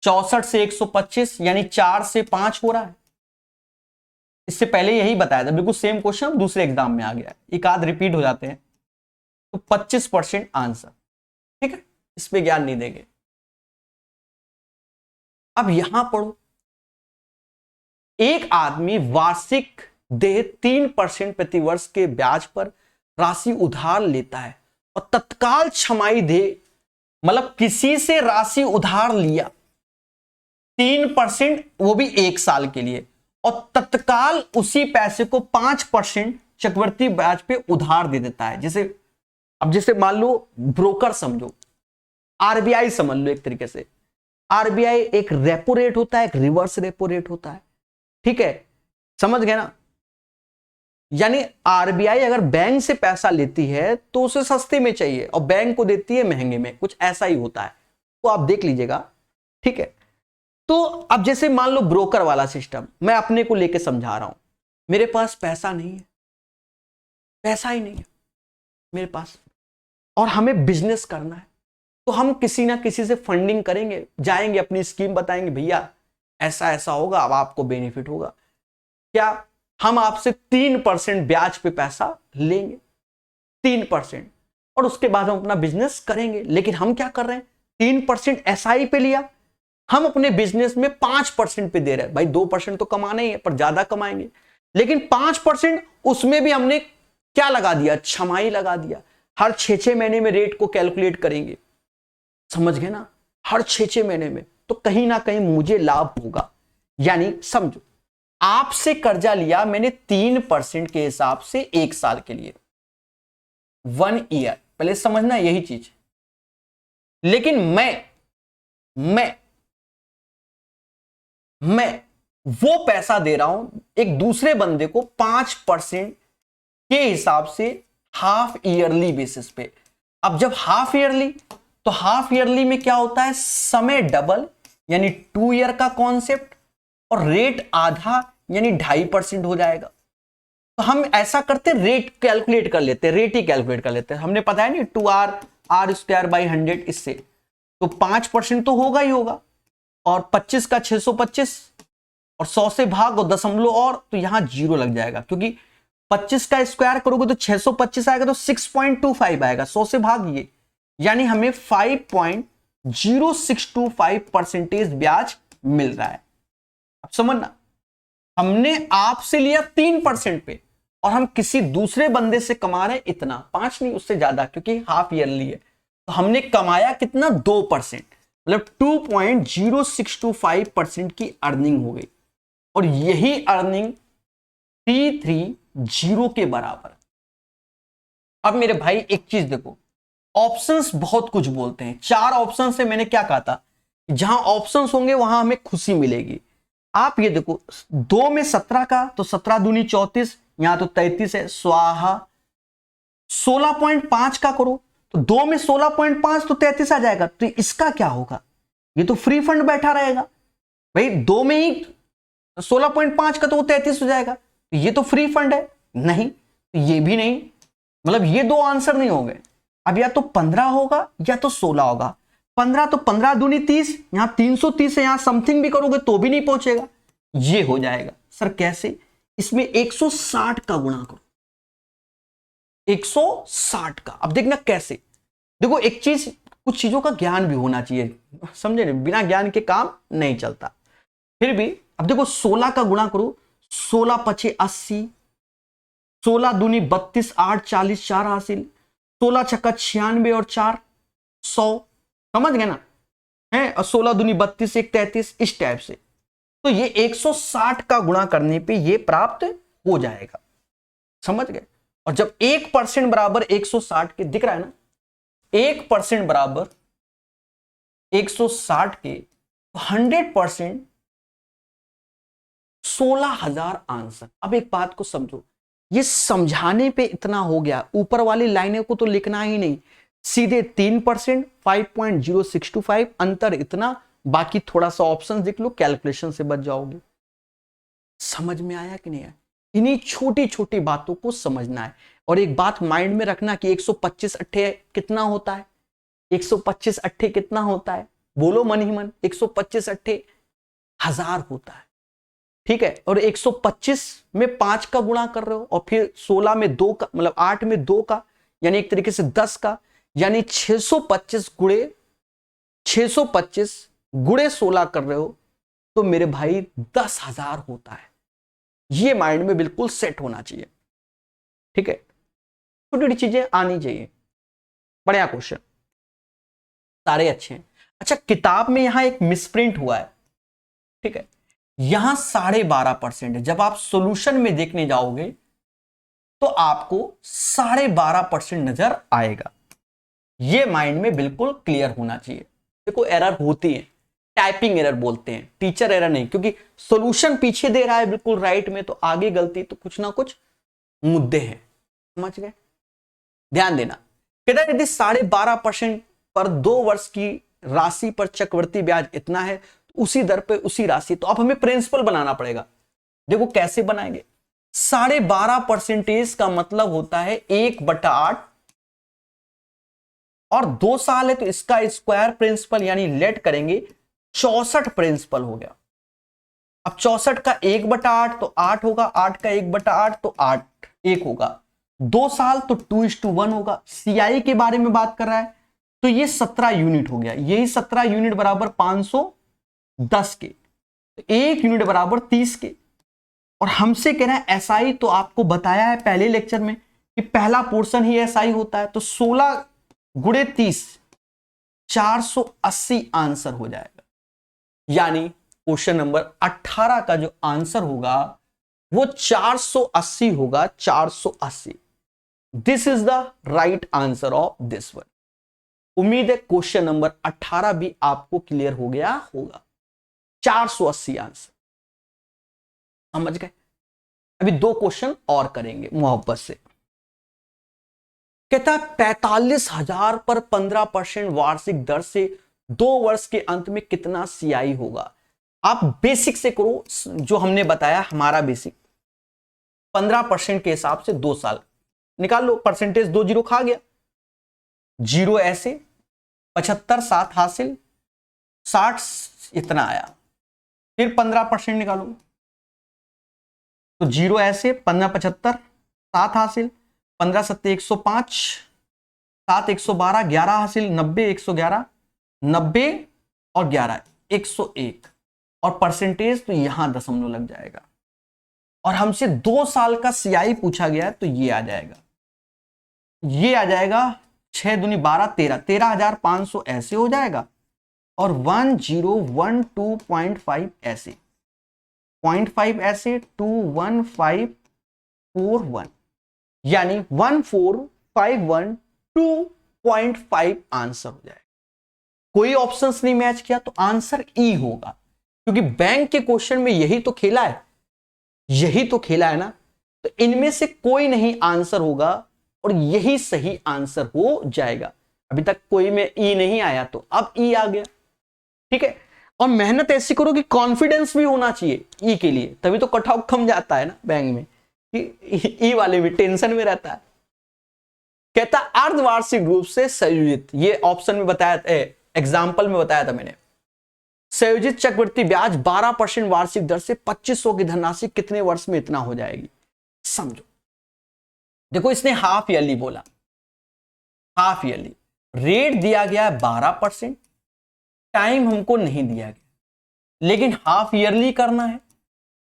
Speaker 1: 64 से 125 यानी 4 से 5 हो रहा है। इससे पहले यही बताया था, बिल्कुल सेम क्वेश्चन दूसरे एग्जाम में आ गया, एक आध रिपीट हो जाते हैं। तो 25% आंसर। ठीक है, इस पे ज्ञान नहीं देंगे। अब यहां पढ़ो, एक आदमी वार्षिक देय 3% प्रति वर्ष के ब्याज पर राशि उधार लेता है और तत्काल छमाही दे, मतलब किसी से राशि उधार लिया 3%, वो भी 1 साल के लिए, और तत्काल उसी पैसे को 5% चक्रवृद्धि ब्याज पे उधार दे देता है। जैसे अब जैसे मान लो ब्रोकर समझो, आरबीआई समझ लो एक तरीके से। आरबीआई एक रेपो रेट होता है, एक रिवर्स रेपो रेट होता है। ठीक है, समझ गए ना? यानी आरबीआई अगर बैंक से पैसा लेती है तो उसे सस्ते में चाहिए और बैंक को देती है महंगे में, कुछ ऐसा ही होता है। तो आप देख लीजिएगा। ठीक है, तो अब जैसे मान लो ब्रोकर वाला सिस्टम, मैं अपने को लेके समझा रहा हूं, मेरे पास पैसा नहीं है, पैसा ही नहीं है मेरे पास, और हमें बिजनेस करना है, तो हम किसी ना किसी से फंडिंग करेंगे, जाएंगे अपनी स्कीम बताएंगे, भैया ऐसा ऐसा होगा, अब आपको बेनिफिट होगा। क्या हम आपसे 3% ब्याज पे पैसा लेंगे, 3%, और उसके बाद हम अपना बिजनेस करेंगे। लेकिन हम क्या कर रहे हैं, 3% एसआई पे लिया, हम अपने बिजनेस में 5% पे दे रहे हैं। भाई 2% तो कमाना ही है, पर ज्यादा कमाएंगे, लेकिन 5% उसमें भी हमने क्या लगा दिया, छमाही लगा दिया। हर 6 महीने में रेट को कैलकुलेट करेंगे, समझ गए ना? हर 6 महीने में, तो कहीं ना कहीं मुझे लाभ होगा। यानी समझो, आपसे कर्जा लिया मैंने 3% के हिसाब से 1 साल के लिए, 1 ईयर। पहले समझना यही चीज, लेकिन मैं वो पैसा दे रहा हूं एक दूसरे बंदे को 5% के हिसाब से हाफ ईयरली बेसिस पे। अब जब हाफ ईयरली, तो हाफ ईयरली में क्या होता है, समय डबल यानी 2 ईयर का कॉन्सेप्ट, और रेट आधा यानी 2.5% हो जाएगा। तो हम ऐसा करते, रेट कैलकुलेट कर लेते, रेट ही कैलकुलेट कर लेते। हमने पता है नहीं 2r²/100 इससे, तो 5% तो होगा ही होगा, और 25 का 625, और 100 से भाग और दशमलव और, तो यहां 0 लग जाएगा, क्योंकि 25 का स्क्वायर करोगे तो 625 आएगा, तो 6.25 आएगा, 100 से भागिए, यानी हमें 5.0625% ब्याज मिल रहा है। अब समझना, हमने आपसे लिया 3% पे, और हम किसी दूसरे बंदे से कमा रहे इतना, 5 नहीं उससे ज्यादा, क्योंकि हाफ ईयरली है, तो हमने कमाया कितना, 2%, मतलब 2.0625% की अर्निंग हो गई, और यही अर्निंग 330 के बराबर। अब मेरे भाई एक चीज देखो, ऑप्शंस बहुत कुछ बोलते हैं। 4 ऑप्शन से मैंने क्या कहा था, जहां ऑप्शंस होंगे वहां हमें खुशी मिलेगी। आप ये देखो, 2 में 17 का, तो 17 दूनी 34, यहां तो 33 है, स्वाहा। 16.5 का करो, तो 2 में 16.5 तो 33 आ जाएगा, तो इसका क्या होगा, ये तो फ्री फंड बैठा रहेगा भाई। 2 में ही 16.5 का तो वो 33 हो जाएगा, तो ये तो फ्री फंड है, नहीं, तो ये भी नहीं, मतलब ये 2 आंसर नहीं हो गए। अब या तो 15 होगा या तो 16 होगा। 15 तो 15 दूनी 30, यहां 330 है, यहां समथिंग भी करोगे तो भी नहीं पहुंचेगा, ये हो जाएगा। सर कैसे, इसमें 160 का गुणा करो, 160 का। अब देखना कैसे, देखो एक चीज, कुछ चीजों का ज्ञान भी होना चाहिए, समझे ना, बिना ज्ञान के काम नहीं चलता। फिर भी अब देखो 16 का गुणा करो, 16 पचे 80, 16 दूनी 32, 8 40, 4 हासिल, 16 छक्का 96 और 4 100, समझ गए ना है, और 16 दूनी 32, 1 33, इस टाइप से। तो ये 160 का गुणा करने पे ये प्राप्त हो जाएगा, समझ गए। और जब 1% बराबर 160 के, दिख रहा है ना, 1% बराबर 160 के, 100% 16,000 आंसर। अब एक बात को समझो, ये समझाने पे इतना हो गया, ऊपर वाली लाइनें को तो लिखना ही नहीं, सीधे 3% 5.0625, अंतर इतना, बाकी थोड़ा सा ऑप्शन देख लो, कैलकुलेशन से बच जाओगे। समझ में आया कि नहीं आया, इन्हीं छोटी छोटी बातों को समझना है। और एक बात माइंड में रखना कि 125 अट्ठे कितना होता है, 125 अट्ठे कितना होता है, बोलो मन ही मन, 125 अट्ठे 1000 होता है, ठीक है। और 125 में 5 का गुणा कर रहे हो, और फिर 16 में 2 का, मतलब 8 में 2 का, यानी एक तरीके से 10 का, यानी 625 गुणे 16 कर रहे हो, तो मेरे भाई 10,000 होता है। ये माइंड में बिल्कुल सेट होना चाहिए, ठीक है। छोटी छोटी चीजें आनी चाहिए। बढ़िया क्वेश्चन, सारे अच्छे हैं। अच्छा, किताब में यहां एक मिसप्रिंट हुआ है, ठीक है, यहां 12.5% है। जब आप सॉल्यूशन में देखने जाओगे तो आपको 12.5% नजर आएगा। ये माइंड में बिल्कुल क्लियर होना चाहिए। देखो एरर होती है, टाइपिंग एरर बोलते हैं, टीचर एरर नहीं, क्योंकि सॉल्यूशन पीछे दे रहा है बिल्कुल राइट में, तो आगे गलती, तो कुछ ना कुछ मुद्दे हैं, समझ गए। ध्यान देना, कहता यदि 12.5% पर 2 वर्ष की राशि पर चक्रवृद्धि ब्याज इतना है, तो उसी दर पे उसी राशि, तो अब हमें प्रिंसिपल बनाना पड़ेगा। देखो कैसे बनाएंगे, 12.5% का मतलब होता है 1/8, और 2 साल है तो इसका स्क्वायर प्रिंसिपल, यानी लेट करेंगे 64 प्रिंसिपल हो गया। अब 64 का 1/8 तो 8 होगा, 8 का 1/8 तो 8 1 होगा, 2 साल तो 2:1 होगा। सीआई के बारे में बात कर रहा है, तो ये 17 यूनिट हो गया, यही 17 यूनिट बराबर 510 के, तो 1 यूनिट बराबर 30 के। और हमसे कह रहा है एसआई, तो आपको बताया है पहले लेक्चर में कि पहला पोर्शन ही एसआई होता है, तो 16 गुणे 30 480 आंसर हो जाएगा। यानी क्वेश्चन नंबर 18 का जो आंसर होगा वो 480 होगा, 480। This is the right answer of this one. उम्मीद है क्वेश्चन नंबर 18 भी आपको क्लियर हो गया होगा। 480 आंसर, समझ गए। अभी 2 क्वेश्चन और करेंगे मोहब्बत से। कहता है 45,000 पर 15% वार्षिक दर से 2 वर्ष के अंत में कितना सीआई होगा। आप बेसिक से करो, जो हमने बताया हमारा बेसिक 15% के हिसाब से 2 साल निकाल लो। परसेंटेज 2 जीरो खा गया, जीरो ऐसे 75 7 हासिल 60 इतना आया, फिर 15% निकालो तो जीरो ऐसे 15 75 7 हासिल 15 7 105 7 112 11 हासिल 90 111 90 और 11 101 और परसेंटेज तो यहां दशमलव लग जाएगा। और हमसे 2 साल का सीआई पूछा गया है तो ये आ जाएगा, ये आ जाएगा 6 दूनी 12 13 13,500 ऐसे हो जाएगा और 1012.5 ऐसे 0.5 ऐसे 21541 यानी 14512.5 आंसर हो जाएगा। कोई ऑप्शंस नहीं मैच किया तो आंसर ई होगा, क्योंकि बैंक के क्वेश्चन में यही तो खेला है, यही तो खेला है ना। तो इनमें से कोई नहीं आंसर होगा और यही सही आंसर हो जाएगा। अभी तक कोई में ई नहीं आया तो अब ई आ गया, ठीक है। और मेहनत ऐसी करो कि कॉन्फिडेंस भी होना चाहिए ई के लिए, तभी तो कट ऑफ कम जाता है ना बैंक में, कि ई वाले भी टेंशन में रहता है। कहता अर्धवार्षिक रूप से संयोजित, ये ऑप्शन में बताया था, एग्जाम्पल में बताया था मैंने, संयोजित चक्रवृद्धि ब्याज 12% वार्षिक दर से 2500 की धनराशि कितने वर्ष में इतना हो जाएगी। समझो, देखो इसने हाफ ईयरली बोला, हाफ ईयरली रेट दिया गया है 12%, टाइम हमको नहीं दिया गया, लेकिन हाफ ईयरली करना है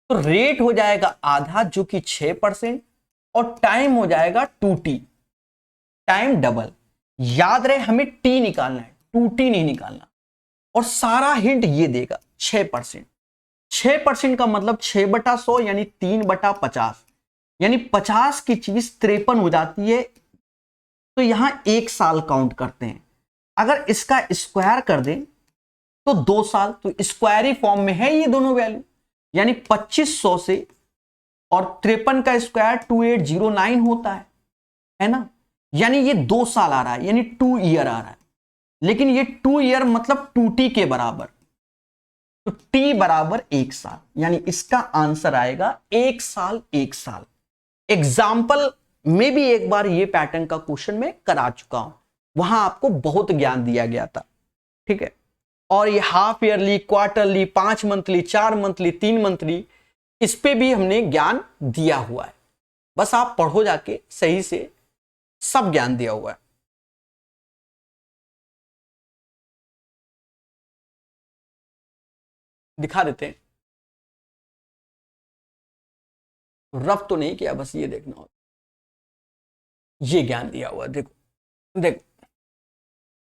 Speaker 1: तो रेट हो जाएगा आधा जो कि 6% और टाइम हो जाएगा 2t, टाइम डबल। याद रहे हमें टी निकालना है, 2t नहीं निकालना। और सारा हिंट ये देगा 6%, 6% का मतलब 6/100 यानी 3/50, यानी 50 की चीज 53 हो जाती है। तो यहां 1 साल काउंट करते हैं, अगर इसका स्क्वायर कर दें तो 2 साल, तो स्क्वायरी फॉर्म में है ये दोनों वैल्यू, यानी 2500 से और 53 का स्क्वायर 2809 होता है ना, यानी ये 2 साल आ रहा है, यानी 2 ईयर आ रहा है। लेकिन ये 2 ईयर मतलब 2t के बराबर, तो t बराबर 1 साल, यानी इसका आंसर आएगा 1 साल 1 साल। एग्जाम्पल में भी एक बार ये पैटर्न का क्वेश्चन में करा चुका हूं, वहां आपको बहुत ज्ञान दिया गया था, ठीक है। और ये half yearly, quarterly, 5 monthly, 4 monthly, 3 monthly, इस पे भी हमने ज्ञान दिया हुआ है। बस आप पढ़ो जाके सही से, सब ज्ञान दिया हुआ है। दिखा देते हैं, रफ तो नहीं किया, बस ये देखना होगा, ये ज्ञान दिया हुआ है। देखो देखो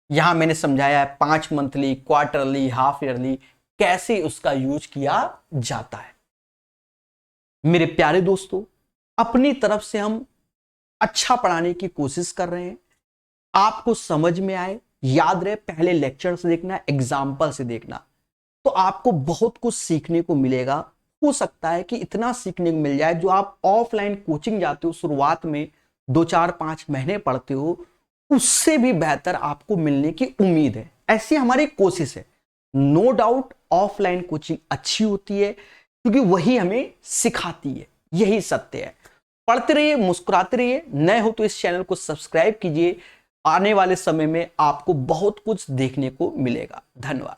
Speaker 1: यहां मैंने समझाया है 5 मंथली, क्वार्टरली, हाफ ईयरली कैसे उसका यूज किया जाता है। मेरे प्यारे दोस्तों, अपनी तरफ से हम अच्छा पढ़ाने की कोशिश कर रहे हैं, आपको समझ में आए, याद रहे। पहले लेक्चर से देखना, एग्जाम्पल से देखना, तो आपको बहुत कुछ सीखने को मिलेगा। हो सकता है कि इतना सीखने को मिल जाए जो आप ऑफलाइन कोचिंग जाते हो, शुरुआत में 2 4 5 महीने पढ़ते हो, उससे भी बेहतर आपको मिलने की उम्मीद है। ऐसी हमारी कोशिश है। नो डाउट ऑफलाइन कोचिंग अच्छी होती है, क्योंकि वही हमें सिखाती है, यही सत्य है। पढ़ते रहिए, मुस्कुराते रहिए। नए हो तो इस चैनल को सब्सक्राइब कीजिए, आने वाले समय में आपको बहुत कुछ देखने को मिलेगा। धन्यवाद।